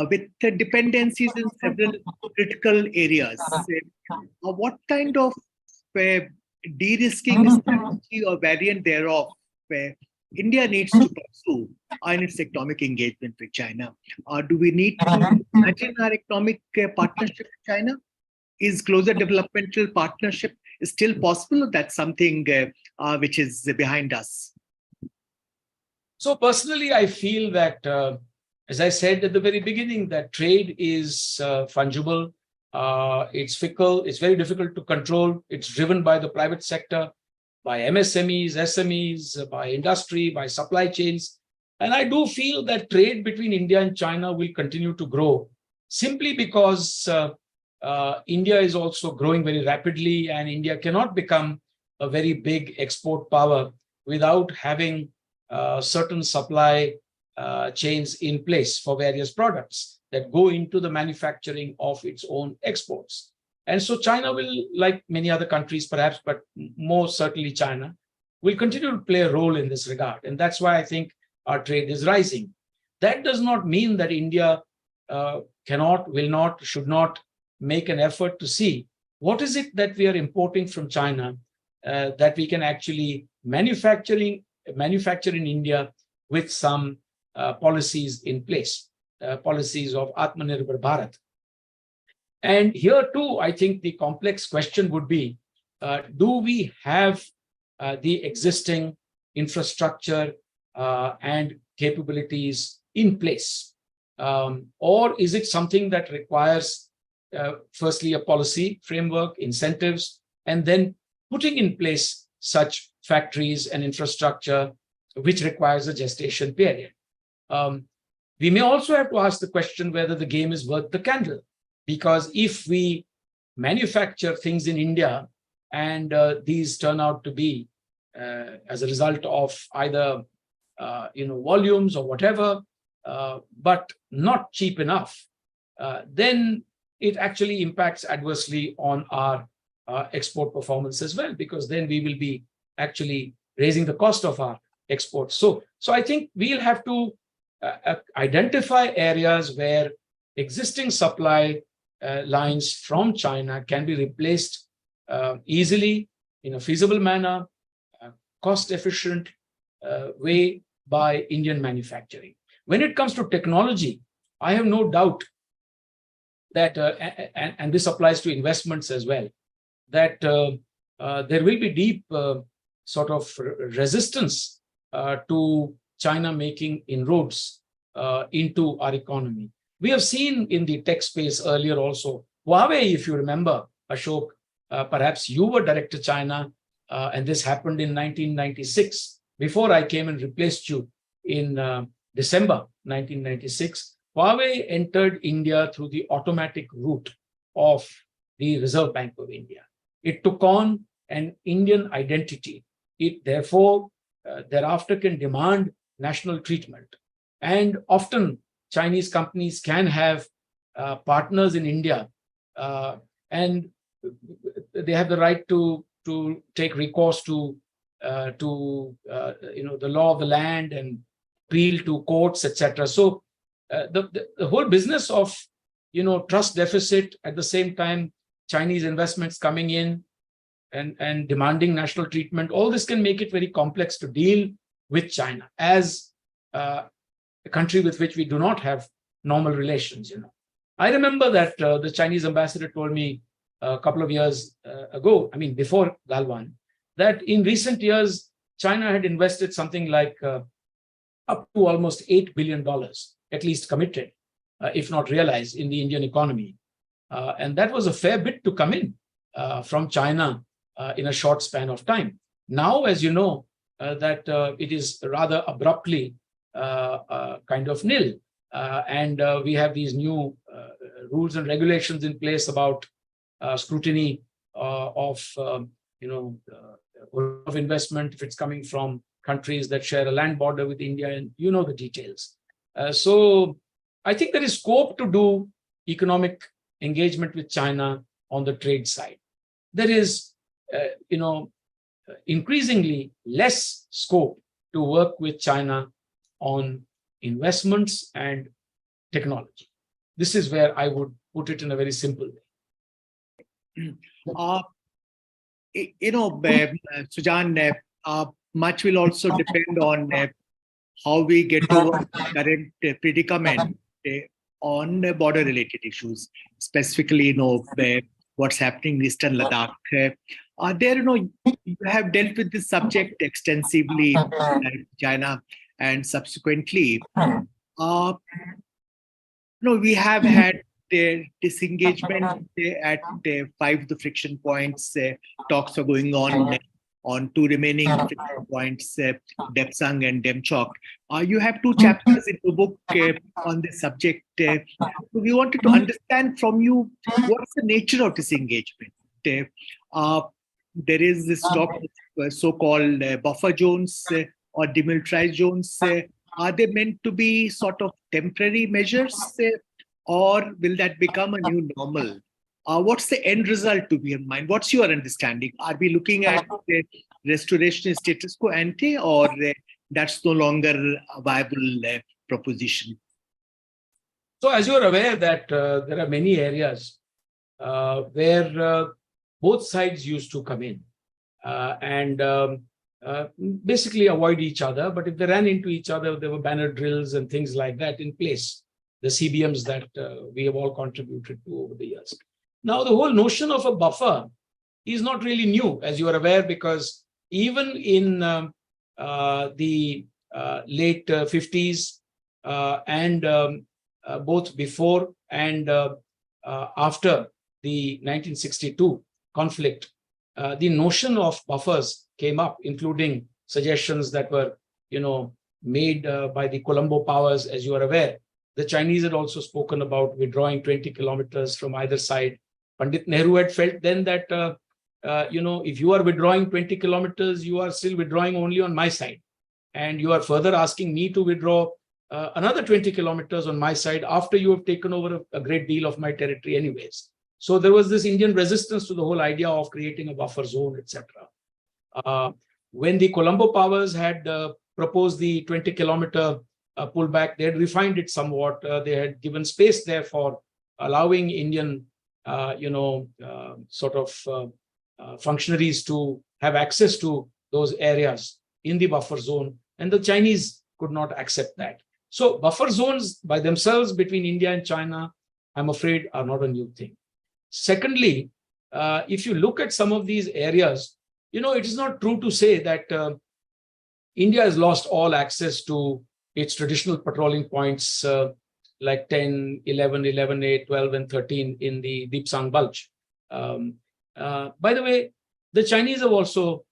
with dependencies in several critical areas. What kind of de-risking strategy or variant thereof India needs to pursue in its economic engagement with China? Do we need to imagine our economic partnership with China? Is closer developmental partnership still possible? That's something which is behind us. So personally, I feel that, as I said at the very beginning, that trade is fungible, it's fickle, it's very difficult to control. It's driven by the private sector, by MSMEs, SMEs, by industry, by supply chains. And I do feel that trade between India and China will continue to grow simply because India is also growing very rapidly, and India cannot become a very big export power without having certain supply chains in place for various products that go into the manufacturing of its own exports. And so China will, like many other countries perhaps, but more certainly China, will continue to play a role in this regard. And that's why I think our trade is rising. That does not mean that India cannot, will not, should not make an effort to see what is it that we are importing from China that we can actually manufacture in India with some policies in place, policies of Atmanirbhar Bharat. And here too, I think the complex question would be, do we have the existing infrastructure and capabilities in place? Or is it something that requires firstly a policy framework, incentives, and then putting in place such factories and infrastructure, which requires a gestation period? We may also have to ask the question whether the game is worth the candle. Because if we manufacture things in India and these turn out to be as a result of either volumes or whatever, but not cheap enough, then it actually impacts adversely on our export performance as well, because then we will be actually raising the cost of our exports. So I think we'll have to identify areas where existing supply lines from China can be replaced easily in a feasible manner, cost-efficient way by Indian manufacturing. When it comes to technology, I have no doubt that, and this applies to investments as well, that there will be deep sort of resistance to China making inroads into our economy. We have seen in the tech space earlier also, Huawei, if you remember, Ashok, perhaps you were Director China, and this happened in 1996, before I came and replaced you in December 1996. Huawei entered India through the automatic route of the Reserve Bank of India. It took on an Indian identity. It therefore thereafter can demand national treatment. And often Chinese companies can have partners in India, and they have the right to take recourse to the law of the land and appeal to courts, etc. So the whole business of trust deficit, at the same time Chinese investments coming in and demanding national treatment, all this can make it very complex to deal with China as a country with which we do not have normal relations. I remember that the Chinese ambassador told me a couple of years ago, I mean before Galwan, that in recent years China had invested something like up to almost $8 billion, at least committed, if not realized, in the Indian economy. And that was a fair bit to come in from China in a short span of time. Now, as you know, that it is rather abruptly kind of nil. And we have these new rules and regulations in place about scrutiny of investment if it's coming from countries that share a land border with India, and the details. So I think there is scope to do economic engagement with China on the trade side. There is, increasingly less scope to work with China on investments and technology. This is where I would put it in a very simple way. Sujan, much will also depend on how we get over the current predicament on border-related issues, specifically, what's happening in Eastern Ladakh. You have dealt with this subject extensively in China, and subsequently, we have had disengagement at 5 of the friction points. Talks are going on 2 remaining friction points, Depsang and Demchok. You have 2 chapters in the book on this subject. We wanted to understand from you, what's the nature of disengagement? There is this talk of so-called buffer zones or demilitarized zones. Are they meant to be sort of temporary measures, or will that become a new normal? What's the end result to be in mind? What's your understanding? Are we looking at restoration of status quo ante, or that's no longer a viable proposition? So as you're aware that there are many areas where both sides used to come in and basically avoid each other. But if they ran into each other, there were banner drills and things like that in place, the CBMs that we have all contributed to over the years. Now, the whole notion of a buffer is not really new, as you are aware, because even in the late 50s and both before and after the 1962 conflict, the notion of buffers came up, including suggestions that were, made by the Colombo powers, as you are aware. The Chinese had also spoken about withdrawing 20 kilometers from either side. Pandit Nehru had felt then that, if you are withdrawing 20 kilometers, you are still withdrawing only on my side. And you are further asking me to withdraw another 20 kilometers on my side after you have taken over a great deal of my territory anyways. So there was this Indian resistance to the whole idea of creating a buffer zone, etc. When the Colombo powers had proposed the 20-kilometer pullback, they had refined it somewhat. They had given space there for allowing Indian, functionaries to have access to those areas in the buffer zone, and the Chinese could not accept that. So buffer zones by themselves between India and China, I'm afraid, are not a new thing. Secondly, if you look at some of these areas, it is not true to say that India has lost all access to its traditional patrolling points like 10, 11, 11A, 12, and 13 in the Dipsang Bulge. By the way, the Chinese have also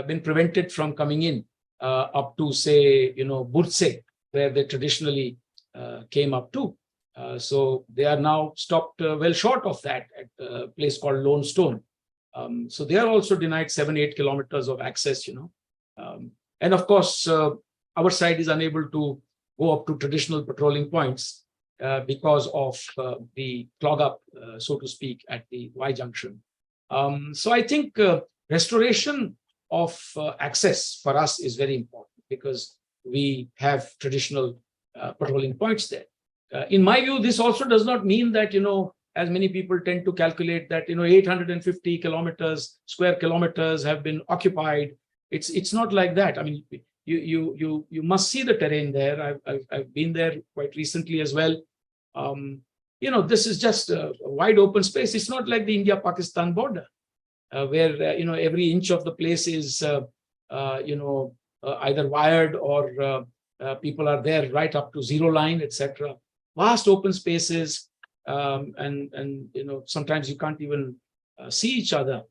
been prevented from coming in up to, say, Burtse, where they traditionally came up to. So they are now stopped well short of that at a place called Lone Stone. So they are also denied 7-8 kilometers of access, and of course, our side is unable to go up to traditional patrolling points because of the clog up, so to speak, at the Y junction. So I think restoration of access for us is very important because we have traditional patrolling points there. In my view, this also does not mean that, as many people tend to calculate that, 850 square kilometers have been occupied. It's not like that. I mean, you must see the terrain there. I've been there quite recently as well. This is just a wide open space. It's not like the India-Pakistan border, where every inch of the place is either wired or people are there right up to zero line, etc. Vast open spaces, and sometimes you can't even see each other.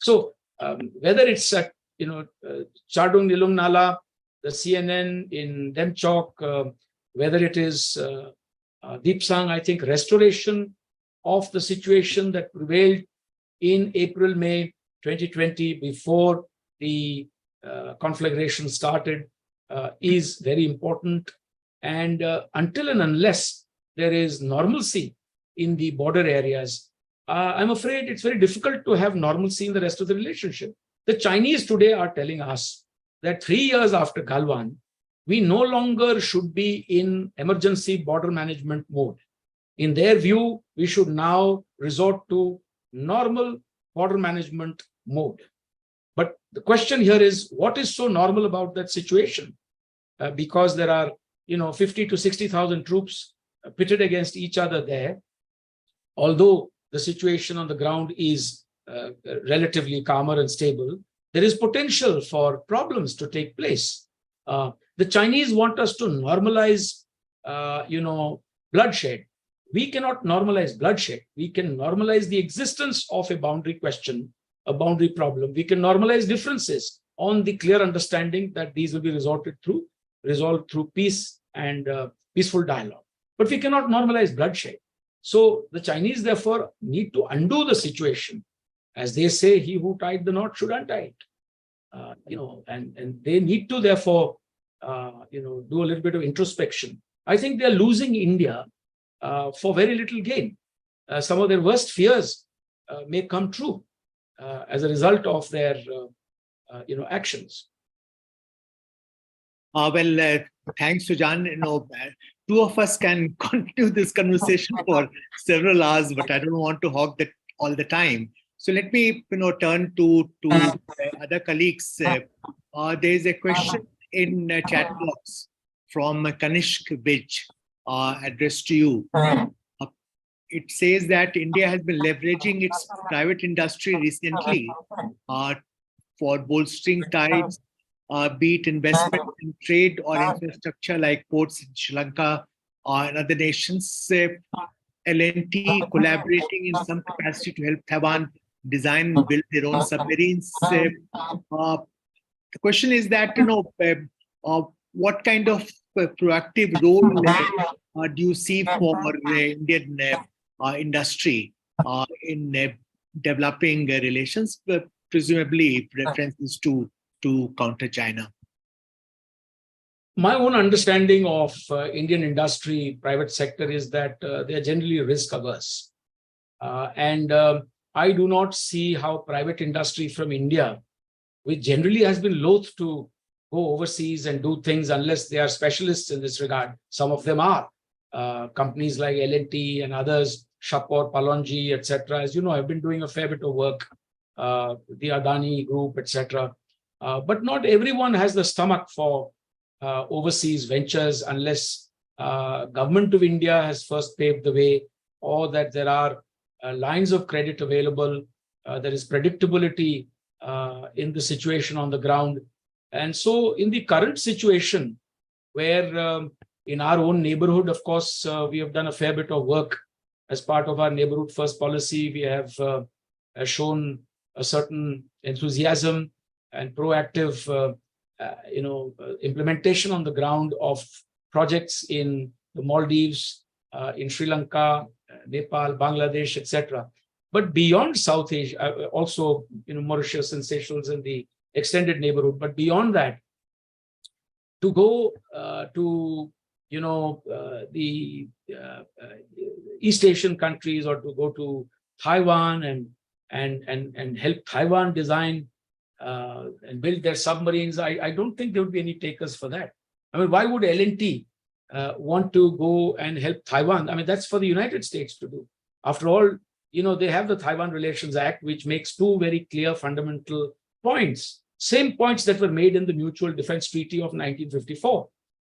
So whether it's at Chardung Nilung Nala, the CNN in Demchok, whether it is Deepsang, I think restoration of the situation that prevailed in April, May 2020 before the conflagration started is very important. And until and unless there is normalcy in the border areas, I'm afraid it's very difficult to have normalcy in the rest of the relationship. The Chinese today are telling us that 3 years after Galwan, we no longer should be in emergency border management mode. In their view, we should now resort to normal border management mode. But the question here is, what is so normal about that situation? Because there are 50 to 60,000 troops pitted against each other there, although the situation on the ground is relatively calmer and stable, there is potential for problems to take place. The Chinese want us to normalize, bloodshed. We cannot normalize bloodshed. We can normalize the existence of a boundary question, a boundary problem. We can normalize differences on the clear understanding that these will be resolved through peace and peaceful dialogue. But we cannot normalize bloodshed. So the Chinese, therefore, need to undo the situation. As they say, he who tied the knot should untie it. And they need to, therefore, do a little bit of introspection. I think they're losing India for very little gain. Some of their worst fears may come true as a result of their, actions. Thanks, Sujan. Two of us can continue this conversation for several hours, but I don't want to hog that all the time. So let me, turn to other colleagues. There is a question in chat box from Kanishk Bij addressed to you. It says that India has been leveraging its private industry recently for bolstering ties, be it investment in trade or infrastructure like ports in Sri Lanka and other nations. L&T collaborating in some capacity to help Taiwan design and build their own submarines. The question is that, what kind of proactive role do you see for Indian industry in developing relations, presumably references to counter China? My own understanding of Indian industry, private sector, is that they are generally risk averse. And I do not see how private industry from India, which generally has been loath to go overseas and do things unless they are specialists in this regard. Some of them are. Companies like L&T and others, Shapur, Palonji, etc. As you know, I've been doing a fair bit of work, the Adani Group, etc. But not everyone has the stomach for overseas ventures unless government of India has first paved the way, or that there are lines of credit available, there is predictability in the situation on the ground. And so in the current situation, where in our own neighborhood, of course, we have done a fair bit of work as part of our neighborhood first policy. We have shown a certain enthusiasm and proactive implementation on the ground of projects in the Maldives, in Sri Lanka, Nepal, Bangladesh, etc. But beyond South Asia, also Mauritius and Seychelles in the extended neighborhood. But beyond that, to go to the East Asian countries, or to go to Taiwan and help Taiwan design and build their submarines, I don't think there would be any takers for that. I mean, why would L&T want to go and help Taiwan? I mean, that's for the United States to do. After all, they have the Taiwan Relations Act, which makes two very clear fundamental points. Same points that were made in the Mutual Defense Treaty of 1954.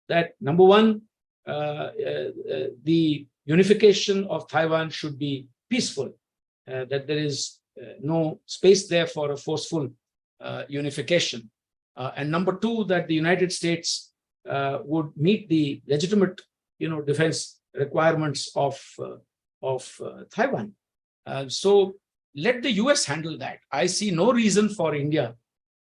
That number one, the unification of Taiwan should be peaceful, that there is no space there for a forceful unification. And number two, that the United States would meet the legitimate, defense requirements of Taiwan. So let the US handle that. I see no reason for India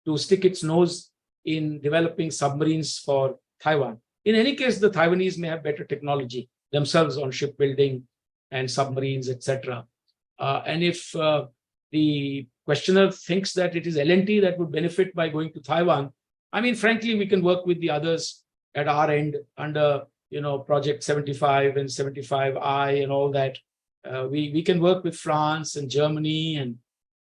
to stick its nose in developing submarines for Taiwan. In any case, the Taiwanese may have better technology themselves on shipbuilding and submarines, etc. And if the questioner thinks that it is L&T that would benefit by going to Taiwan, I mean, frankly, we can work with the others at our end under, Project 75 and 75I and all that. We can work with France and Germany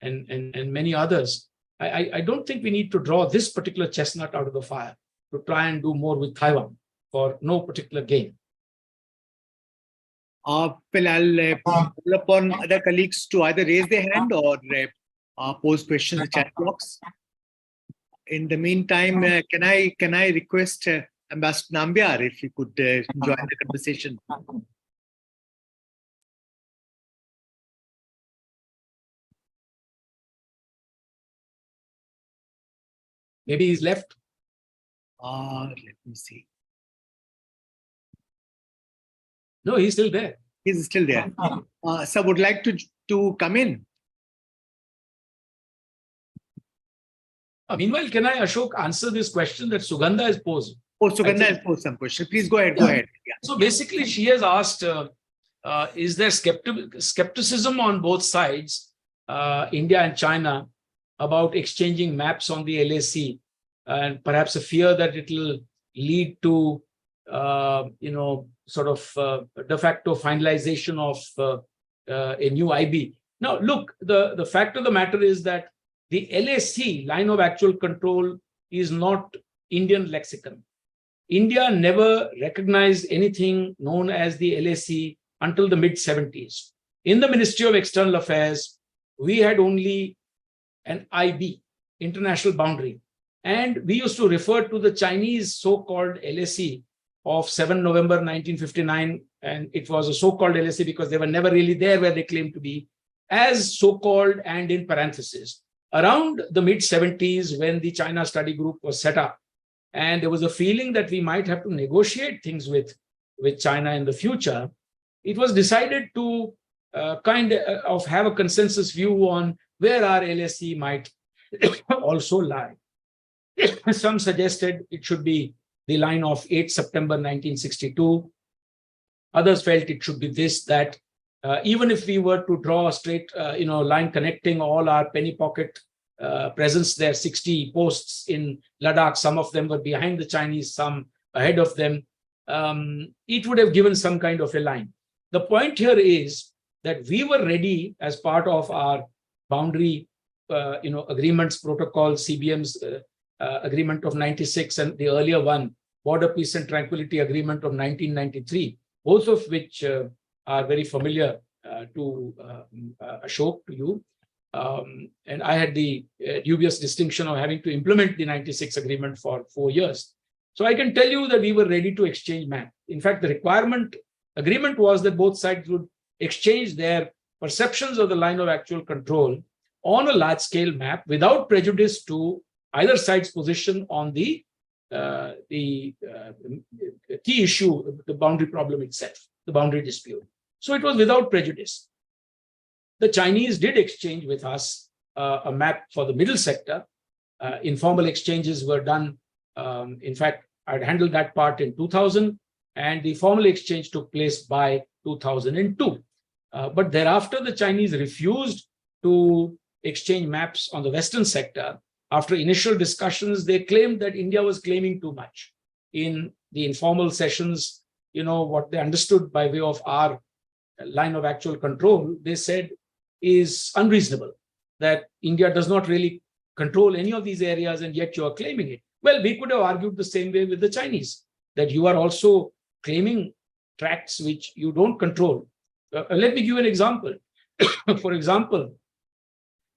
and many others. I don't think we need to draw this particular chestnut out of the fire to try and do more with Taiwan for no particular gain. Well, I'll call upon other colleagues to either raise their hand or pose questions in the chat box. In the meantime, can I request Ambassador Nambiar if you could join the conversation? Maybe he's left. Let me see. No, he's still there. He's still there. So would like to come in. Meanwhile, can I, Ashok, answer this question that Sugandha has posed? Oh, Sugandha has posed some question. Please go ahead. Go ahead. Yeah. So basically, she has asked, is there skepticism on both sides, India and China, about exchanging maps on the LAC, and perhaps a fear that it will lead to, sort of de facto finalization of a new IB. Now, look, the fact of the matter is that the LAC, line of actual control, is not Indian lexicon. India never recognized anything known as the LAC until the mid-70s. In the Ministry of External Affairs, we had only an IB, international boundary. And we used to refer to the Chinese so-called LAC of 7 November 1959, and it was a so-called LAC because they were never really there where they claimed to be, as so-called and in parentheses. Around the mid-70s, when the China Study Group was set up, and there was a feeling that we might have to negotiate things with China in the future, it was decided to kind of have a consensus view on where our LAC might also lie. Some suggested it should be the line of 8 September 1962. Others felt it should be this, that. Even if we were to draw a straight, line connecting all our penny pocket presence there, 60 posts in Ladakh, some of them were behind the Chinese, some ahead of them, it would have given some kind of a line. The point here is that we were ready as part of our boundary, agreements, protocol, CBM's agreement of 96 and the earlier one, Border Peace and Tranquility Agreement of 1993, both of which are very familiar to Ashok, to you. And I had the dubious distinction of having to implement the 96 agreement for 4 years. So I can tell you that we were ready to exchange map. In fact, the agreement was that both sides would exchange their perceptions of the line of actual control on a large-scale map without prejudice to either side's position on the key issue, the boundary problem itself, the boundary dispute. So it was without prejudice. The Chinese did exchange with us a map for the middle sector. Informal exchanges were done. In fact, I'd handled that part in 2000, and the formal exchange took place by 2002. But thereafter, the Chinese refused to exchange maps on the Western sector. After initial discussions, they claimed that India was claiming too much. In the informal sessions, what they understood by way of our line of actual control, they said is unreasonable, that India does not really control any of these areas and yet you are claiming it. Well, we could have argued the same way with the Chinese, that you are also claiming tracts which you don't control. Let me give you an example. For example,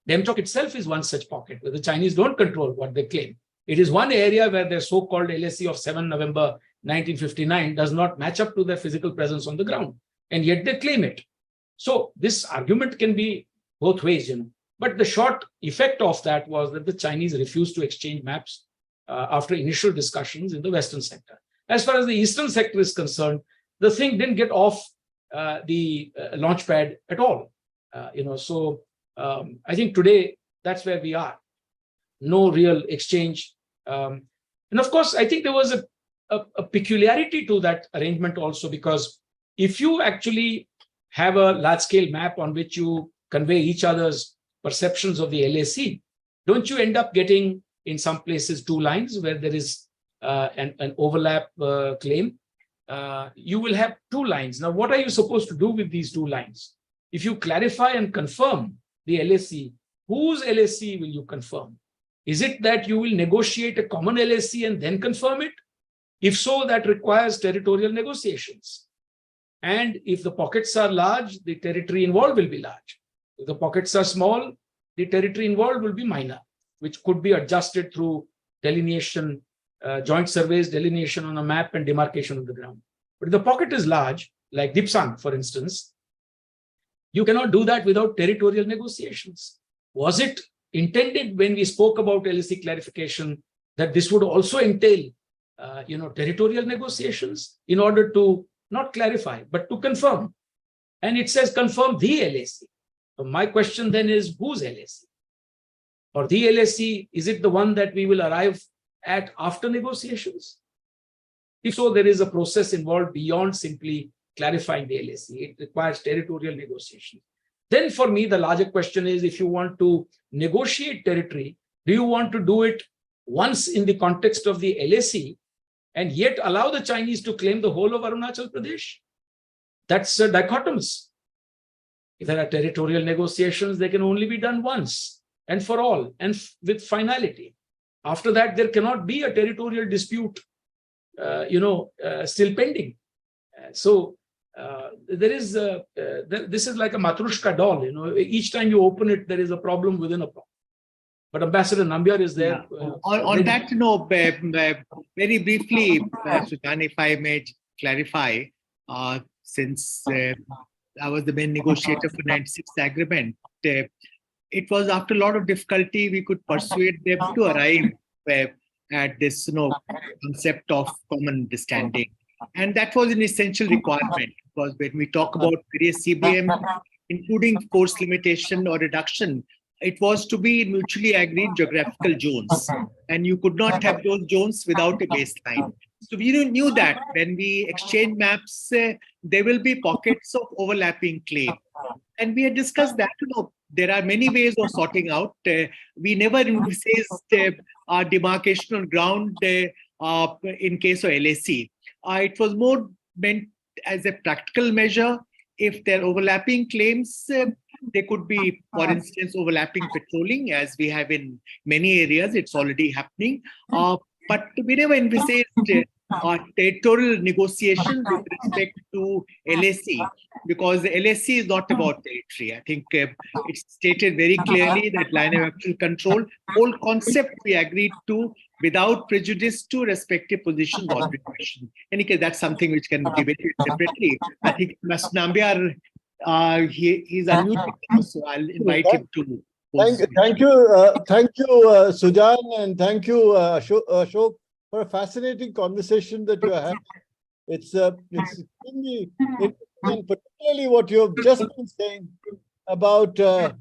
Demchok itself is one such pocket where the Chinese don't control what they claim. It is one area where their so-called LAC of 7 November 1959 does not match up to their physical presence on the ground, and yet they claim it. So this argument can be both ways, But the short effect of that was that the Chinese refused to exchange maps after initial discussions in the Western sector. As far as the Eastern sector is concerned, the thing didn't get off the launch pad at all. So I think today that's where we are. No real exchange. And of course, I think there was a peculiarity to that arrangement also, because if you actually have a large-scale map on which you convey each other's perceptions of the LAC, don't you end up getting, in some places, two lines where there is an overlap claim? You will have two lines. Now, what are you supposed to do with these two lines? If you clarify and confirm the LAC, whose LAC will you confirm? Is it that you will negotiate a common LAC and then confirm it? If so, that requires territorial negotiations. And if the pockets are large, the territory involved will be large. If the pockets are small, the territory involved will be minor, which could be adjusted through delineation, joint surveys, delineation on a map, and demarcation of the ground. But if the pocket is large, like Dipsang, for instance, you cannot do that without territorial negotiations. Was it intended when we spoke about LAC clarification that this would also entail, territorial negotiations in order to not clarify, but to confirm? And it says confirm the LAC. So my question then is, whose LAC? Or the LAC, is it the one that we will arrive at after negotiations? If so, there is a process involved beyond simply clarifying the LAC. It requires territorial negotiation. Then for me, the larger question is, if you want to negotiate territory, do you want to do it once in the context of the LAC and yet allow the Chinese to claim the whole of Arunachal Pradesh? That's dichotomous. If there are territorial negotiations, they can only be done once and for all and with finality. After that, there cannot be a territorial dispute, still pending. So there is this is like a Matrushka doll. Each time you open it, there is a problem within a problem. But Ambassador Nambiar is there. On that, very briefly, Sujan, if I may clarify, since I was the main negotiator for 96 agreement, it was after a lot of difficulty we could persuade them to arrive at this concept of common understanding. And that was an essential requirement, because when we talk about various CBM, including force limitation or reduction, it was to be mutually agreed geographical zones. And you could not have those zones without a baseline. So we knew that when we exchange maps, there will be pockets of overlapping claim. And we had discussed that, there are many ways of sorting out. We never emphasized our demarcation on ground in case of LAC. It was more meant as a practical measure. If there are overlapping claims, there could be, for instance, overlapping patrolling, as we have in many areas. It's already happening. But we never envisaged territorial negotiation with respect to LAC, because the LAC is not about territory. I think it's stated very clearly that line of actual control, whole concept we agreed to without prejudice to respective positions or question. In any case, that's something which can be debated separately. I think Mr. Nambiar, he's unmuted now, so I'll invite him to. Thank you, Sujan, and thank you, Ashok, for a fascinating conversation that you're having. It's extremely interesting, particularly what you've just been saying about the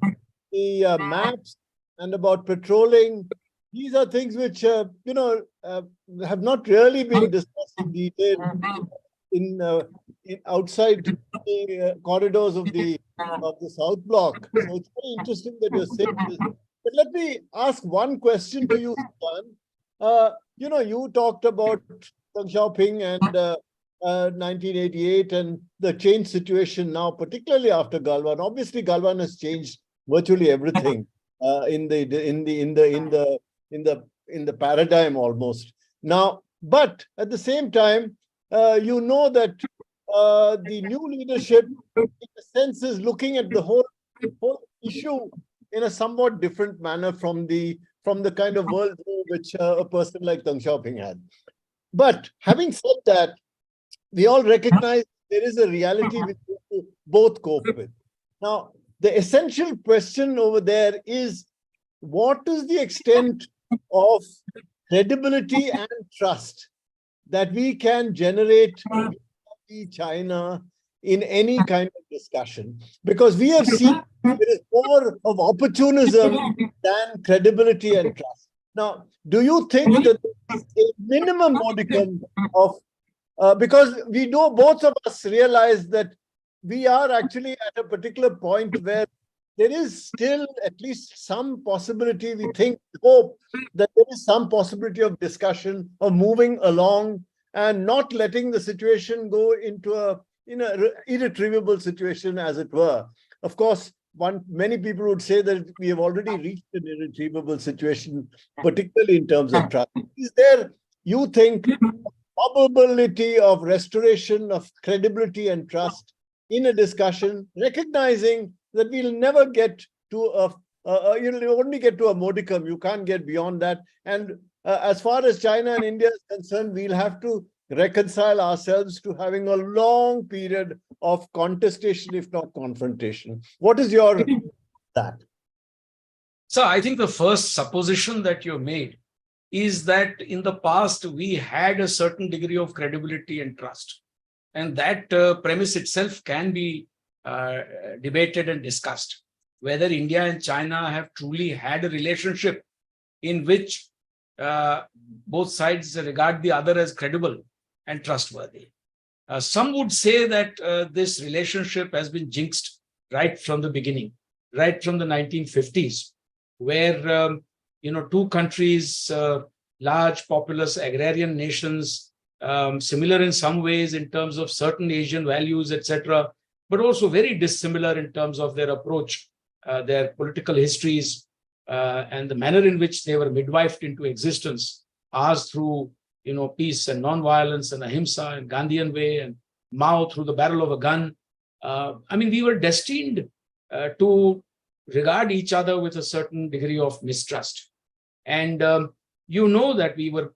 maps and about patrolling. These are things which have not really been discussed in detail in outside the corridors of the South Bloc. So it's very interesting that you're saying this. But let me ask one question to you, Sujan. You talked about Deng Xiaoping and 1988 and the change situation now, particularly after Galwan. Obviously, Galwan has changed virtually everything in the paradigm almost now. But at the same time, you know that the new leadership, in a sense, is looking at the whole issue in a somewhat different manner from the kind of worldview which a person like Deng Xiaoping had. But having said that, we all recognize there is a reality which we have to both cope with. Now, the essential question over there is, what is the extent of credibility and trust that we can generate with China in any kind of discussion? Because we have seen there is more of opportunism than credibility and trust. Now, do you think that there is a minimum modicum of because we know, both of us realize that we are actually at a particular point where there is still at least some possibility, we think, hope that there is some possibility of discussion, of moving along and not letting the situation go into a irretrievable situation, as it were. Of course, many people would say that we have already reached an irretrievable situation, particularly in terms of trust. Is there, you think, probability of restoration of credibility and trust in a discussion, recognizing that we'll never get to you'll only get to a modicum, you can't get beyond that. And as far as China and India is concerned, we'll have to reconcile ourselves to having a long period of contestation, if not confrontation. What is your that? So I think the first supposition that you made is that in the past, we had a certain degree of credibility and trust. And that premise itself can be debated and discussed, whether India and China have truly had a relationship in which both sides regard the other as credible and trustworthy. Some would say that this relationship has been jinxed right from the beginning, right from the 1950s, where two countries, large, populous, agrarian nations, similar in some ways in terms of certain Asian values, etc., but also very dissimilar in terms of their approach, their political histories, and the manner in which they were midwifed into existence, ours through peace and non-violence and ahimsa and Gandhian way, and Mao through the barrel of a gun. We were destined to regard each other with a certain degree of mistrust. And that we were,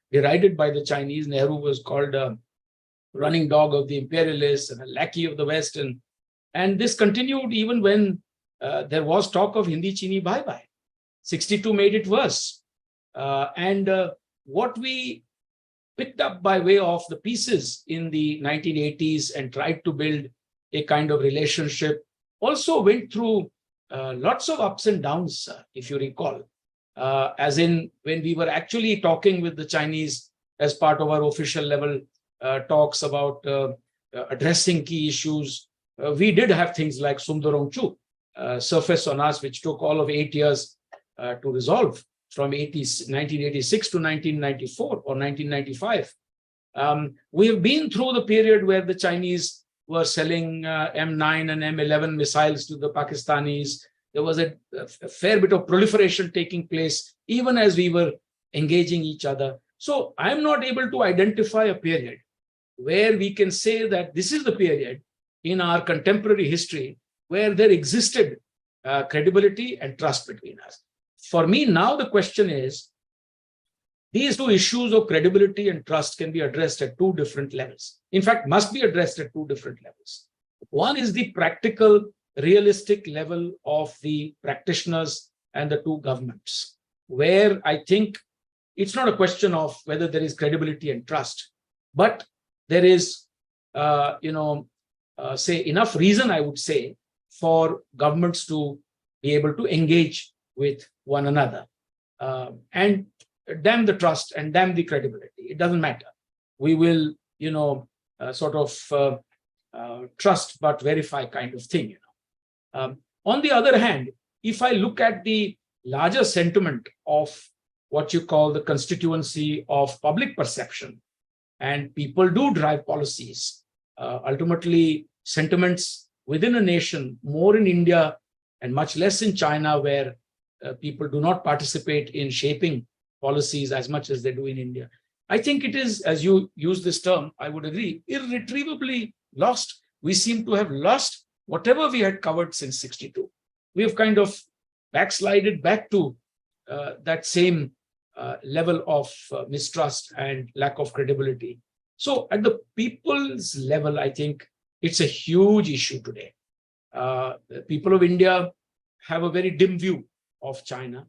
derided by the Chinese. Nehru was called a running dog of the imperialists and a lackey of the West. And this continued even when there was talk of Hindi Chini bye-bye. 62 made it worse. What we picked up by way of the pieces in the 1980s and tried to build a kind of relationship also went through lots of ups and downs, if you recall. As in, when we were actually talking with the Chinese as part of our official level talks about addressing key issues, we did have things like Sumdarongchu surface on us, which took all of 8 years to resolve, from 1986 to 1994 or 1995. We have been through the period where the Chinese were selling M9 and M11 missiles to the Pakistanis. There was a fair bit of proliferation taking place, even as we were engaging each other. So I'm not able to identify a period where we can say that this is the period in our contemporary history where there existed credibility and trust between us. For me, now the question is, these two issues of credibility and trust can be addressed at two different levels. In fact, must be addressed at two different levels. One is the practical, realistic level of the practitioners and the two governments, where I think it's not a question of whether there is credibility and trust, but there is, say, enough reason, I would say, for governments to be able to engage with one another. And damn the trust and damn the credibility. It doesn't matter. We will, trust but verify kind of thing. On the other hand, if I look at the larger sentiment of what you call the constituency of public perception, and people do drive policies, ultimately sentiments within a nation, more in India and much less in China, where people do not participate in shaping policies as much as they do in India. I think it is, as you use this term, I would agree, irretrievably lost. We seem to have lost whatever we had covered since 62. We have kind of backslided back to that same level of mistrust and lack of credibility. So at the people's level, I think it's a huge issue today. The people of India have a very dim view of China.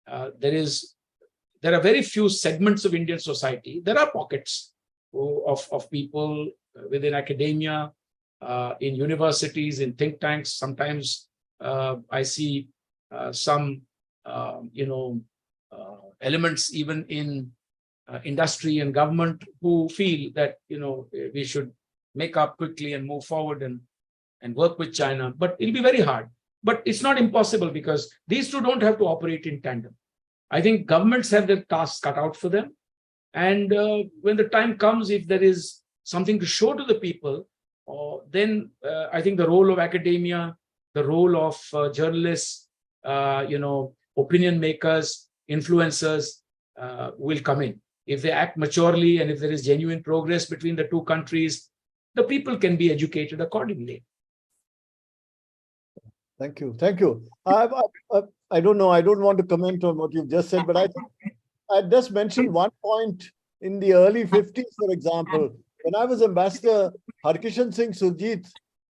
There are very few segments of Indian society. There are pockets of people within academia, in universities, in think tanks. Sometimes I see some, elements even in industry and government who feel that, we should make up quickly and move forward and work with China. But it'll be very hard. But it's not impossible, because these two don't have to operate in tandem. I think governments have their tasks cut out for them. And when the time comes, if there is something to show to the people, then I think the role of academia, the role of journalists, opinion makers, influencers will come in. If they act maturely and if there is genuine progress between the two countries, the people can be educated accordingly. Thank you. Thank you. I don't know. I don't want to comment on what you've just said, but I just mentioned one point in the early 50s, for example. When I was ambassador, Harkishan Singh Surjit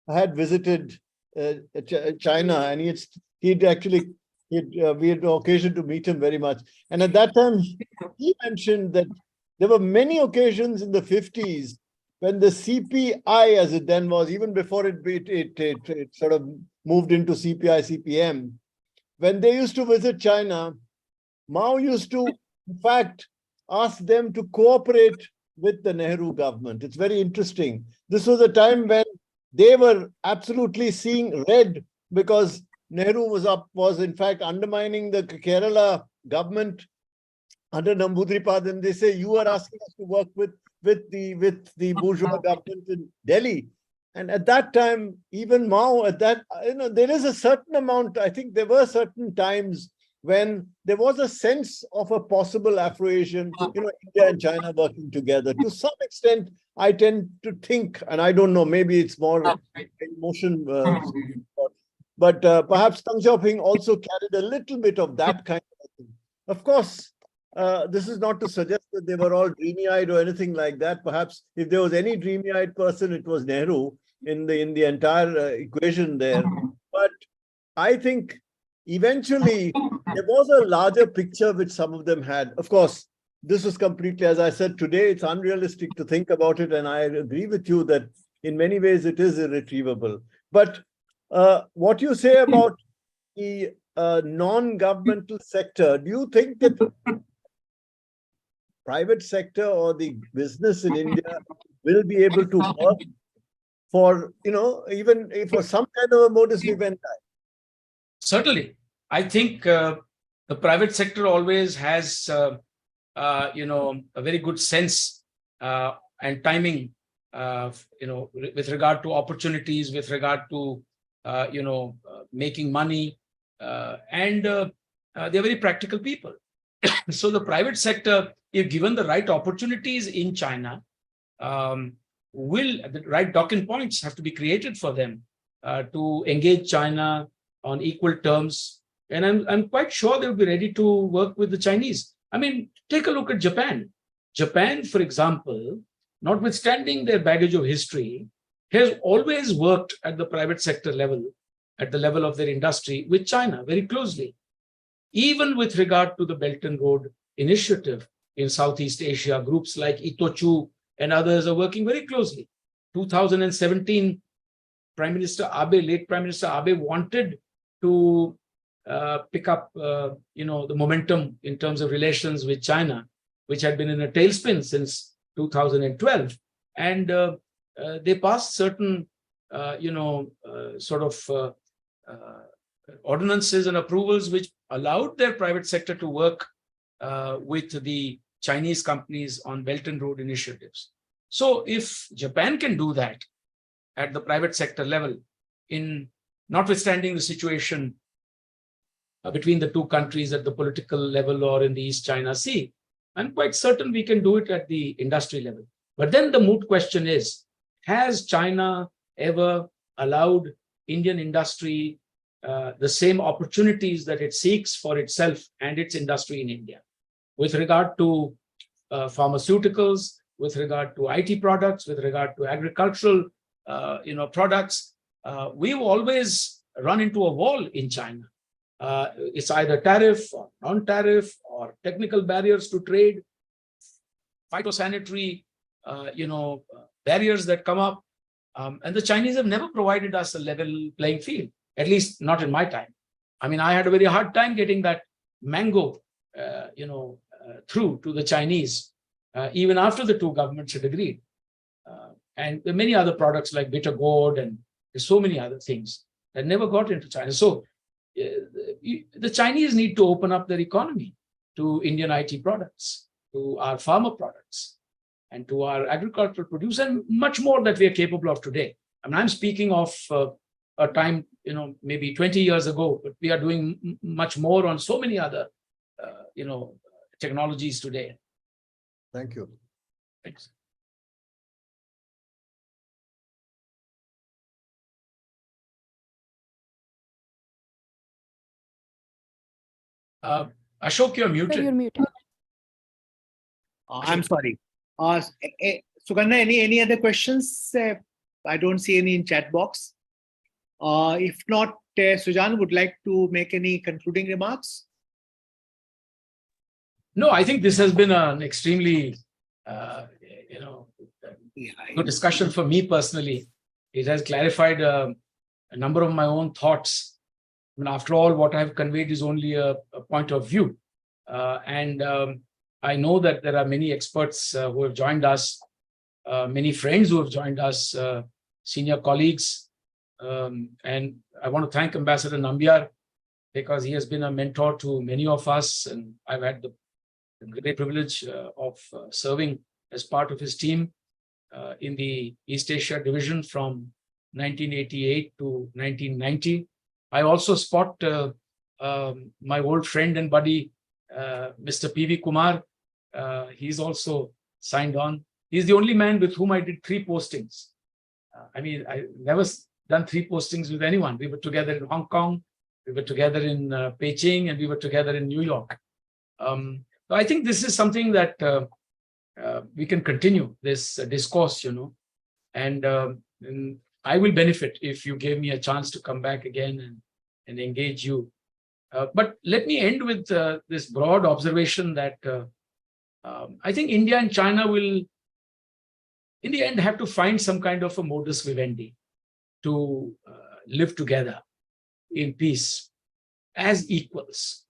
had visited China, and we had occasion to meet him very much. And at that time, he mentioned that there were many occasions in the 50s when the CPI, as it then was, even before it sort of moved into CPI, CPM, when they used to visit China, Mao used to, in fact, ask them to cooperate with the Nehru government. It's very interesting. This was a time when they were absolutely seeing red, because Nehru was in fact undermining the Kerala government under Namboodiripad, and they say, you are asking us to work with the bourgeois government in Delhi. And at that time, even Mao, there is a certain amount, I think there were certain times when there was a sense of a possible Afro-Asian, India and China working together. To some extent, I tend to think, and I don't know, maybe it's more emotion, but perhaps Deng Xiaoping also carried a little bit of that kind of thing. Of course, this is not to suggest that they were all dreamy-eyed or anything like that. Perhaps if there was any dreamy-eyed person, it was Nehru in the entire equation there. But I think eventually there was a larger picture which some of them had. Of course, this was completely, as I said today, it's unrealistic to think about it. And I agree with you that in many ways it is irretrievable. But what you say about the non-governmental sector, do you think that private sector or the business in India will be able to work for, even for some kind of a modus vivendi? Certainly. I think the private sector always has, a very good sense and timing, with regard to opportunities, with regard to, making money, and they're very practical people. So the private sector, if given the right opportunities in China, the right docking points have to be created for them to engage China on equal terms. And I'm quite sure they'll be ready to work with the Chinese. I mean, take a look at Japan. Japan, for example, notwithstanding their baggage of history, has always worked at the private sector level, at the level of their industry, with China very closely. Even with regard to the Belt and Road Initiative in Southeast Asia, groups like Itochu and others are working very closely. 2017, late Prime Minister Abe wanted to pick up, the momentum in terms of relations with China, which had been in a tailspin since 2012. And they passed certain ordinances and approvals which allowed their private sector to work with the Chinese companies on Belt and Road initiatives. So if Japan can do that at the private sector level, in notwithstanding the situation between the two countries at the political level or in the East China Sea, I'm quite certain we can do it at the industry level. But then the moot question is, has China ever allowed Indian industry the same opportunities that it seeks for itself and its industry in India? With regard to pharmaceuticals, with regard to IT products, with regard to agricultural products, we've always run into a wall in China. It's either tariff or non-tariff or technical barriers to trade, phytosanitary barriers that come up. And the Chinese have never provided us a level playing field, at least not in my time. I mean, I had a very hard time getting that mango, through to the Chinese, even after the two governments had agreed. And there are many other products like bitter gourd and there's so many other things that never got into China. So the Chinese need to open up their economy to Indian IT products, to our pharma products, and to our agricultural produce, and much more that we are capable of today. I mean, I'm speaking of a time, maybe 20 years ago, but we are doing much more on so many other, technologies today. Thank you. Thanks. Ashok, you're muted. Sir, you're muted. I'm sorry. Sugandha, any other questions? I don't see any in chat box. If not, Sujan would like to make any concluding remarks. No, I think this has been an extremely, good discussion for me personally. It has clarified a number of my own thoughts. I mean, after all, what I've conveyed is only a point of view. And I know that there are many experts who have joined us, many friends who have joined us, senior colleagues. And I want to thank Ambassador Nambiar because he has been a mentor to many of us. And I've had the great privilege of serving as part of his team in the East Asia division from 1988 to 1990. I also spot my old friend and buddy, Mr. P.V. Kumar. He's also signed on. He's the only man with whom I did 3 postings. I mean, I never done 3 postings with anyone. We were together in Hong Kong, we were together in Beijing, and we were together in New York. So I think this is something that we can continue this discourse, and I will benefit if you gave me a chance to come back again and engage you. But let me end with this broad observation that I think India and China will, in the end, have to find some kind of a modus vivendi to live together in peace as equals.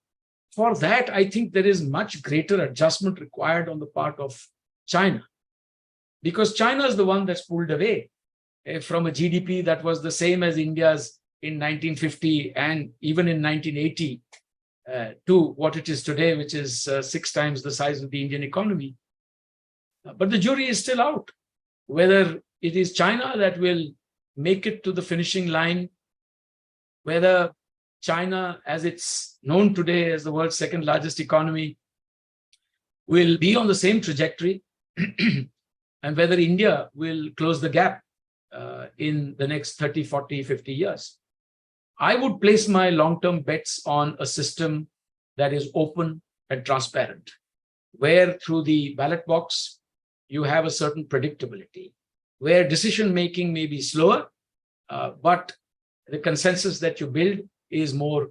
For that, I think there is much greater adjustment required on the part of China, because China is the one that's pulled away from a GDP that was the same as India's in 1950 and even in 1980 to what it is today, which is 6 times the size of the Indian economy. But the jury is still out, whether it is China that will make it to the finishing line, whether China, as it's known today as the world's 2nd largest economy, will be on the same trajectory, and whether India will close the gap in the next 30, 40, 50 years. I would place my long-term bets on a system that is open and transparent, where through the ballot box, you have a certain predictability, where decision-making may be slower, but the consensus that you build is more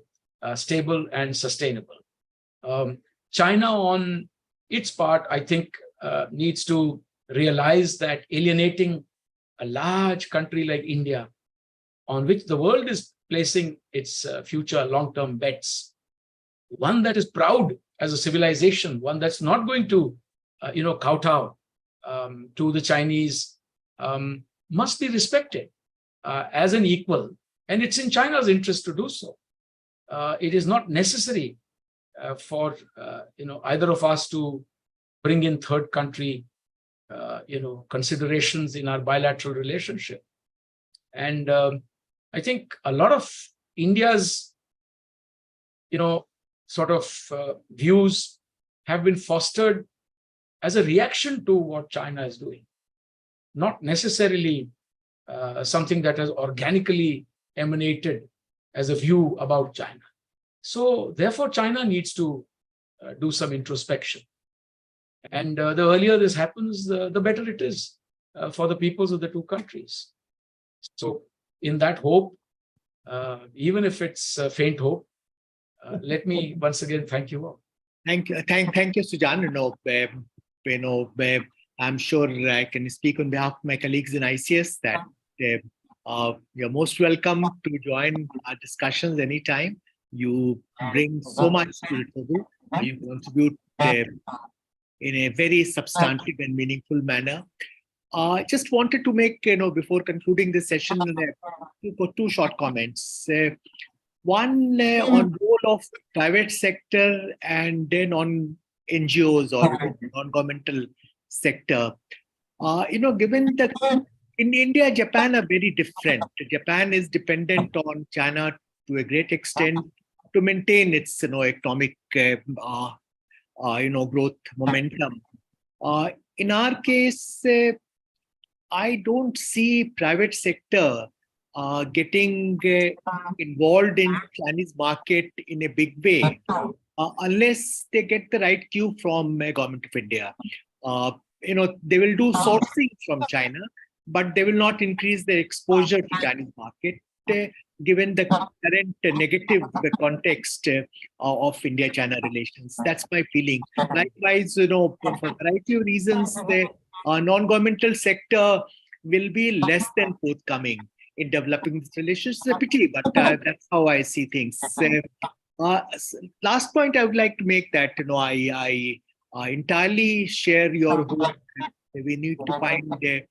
stable and sustainable. China, on its part, I think, needs to realize that alienating a large country like India, on which the world is placing its future long-term bets, one that is proud as a civilization, one that's not going to, kowtow to the Chinese, must be respected. as an equal, and it's in China's interest to do so. It is not necessary for either of us to bring in third country considerations in our bilateral relationship. And I think a lot of India's views have been fostered as a reaction to what China is doing, not necessarily something that has organically emanated as a view about China. So therefore, China needs to do some introspection. And the earlier this happens, the better it is for the peoples of the two countries. So in that hope, even if it's a faint hope, let me once again thank you all. Thank you, Sujan. I'm sure I can speak on behalf of my colleagues in ICS that you're most welcome to join our discussions anytime. You bring so much to the table. You contribute in a very substantive and meaningful manner. I just wanted to make, before concluding this session, two short comments. One on role of private sector and then on NGOs or non-governmental sector. Given that in India, Japan are very different. Japan is dependent on China to a great extent to maintain its economic growth momentum. In our case, I don't see private sector getting involved in Chinese market in a big way unless they get the right cue from government of India. They will do sourcing from China, but they will not increase their exposure to Chinese market given the current negative context of India-China relations. That's my feeling. Likewise, for a variety of reasons, the non-governmental sector will be less than forthcoming in developing this relationship. It's a pity, but that's how I see things. Last point I would like to make that I entirely share your hope that we need to find a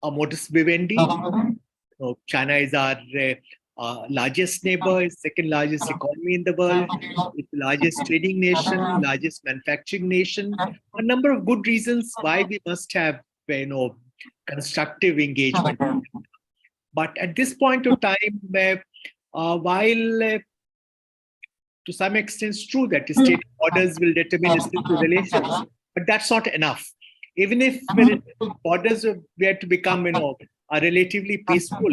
modus vivendi. China is our largest neighbor, second largest economy in the world, it's the largest trading nation, largest manufacturing nation. A number of good reasons why we must have constructive engagement. But at this point of time, while to some extent it's true that the state borders will determine institutional relations, but that's not enough. Even if borders were to become relatively peaceful,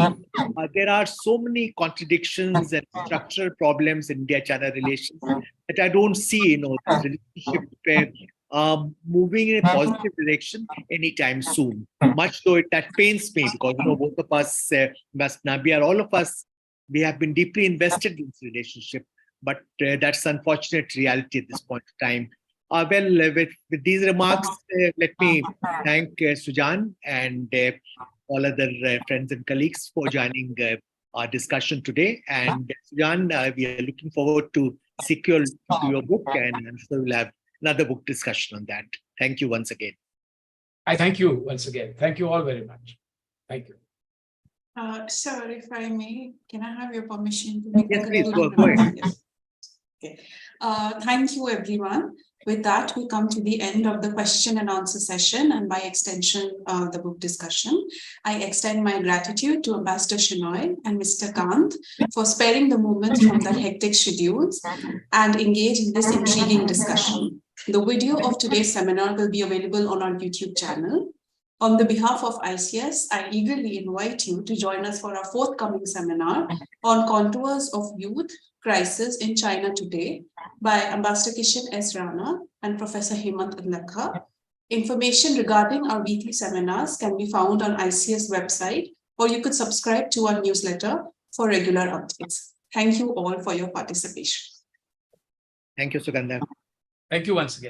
there are so many contradictions and structural problems in India-China relations that I don't see this relationship moving in a positive direction anytime soon. Much though that pains me because both of us, Nabi, all of us, we have been deeply invested in this relationship, but that's unfortunate reality at this point in time. With these remarks, let me thank Sujan and all other friends and colleagues for joining our discussion today. And Sujan, we are looking forward to sequel to your book, and I'm sure we'll have another book discussion on that. Thank you once again. I thank you once again. Thank you all very much. Thank you. Sir, if I may, can I have your permission to make Yes, please, go ahead. Yes. Okay. Thank you, everyone. With that, we come to the end of the question and answer session, and by extension, the book discussion. I extend my gratitude to Ambassador Chinoy and Mr. Kant for sparing the moments from their hectic schedules and engage in this intriguing discussion. The video of today's seminar will be available on our YouTube channel. On the behalf of ICS, I eagerly invite you to join us for our forthcoming seminar on Contours of Youth Crisis in China Today by Ambassador Kishan S. Rana and Professor Hemant Adlakha. Information regarding our weekly seminars can be found on ICS website, or you could subscribe to our newsletter for regular updates. Thank you all for your participation. Thank you, Sugandha. Thank you once again.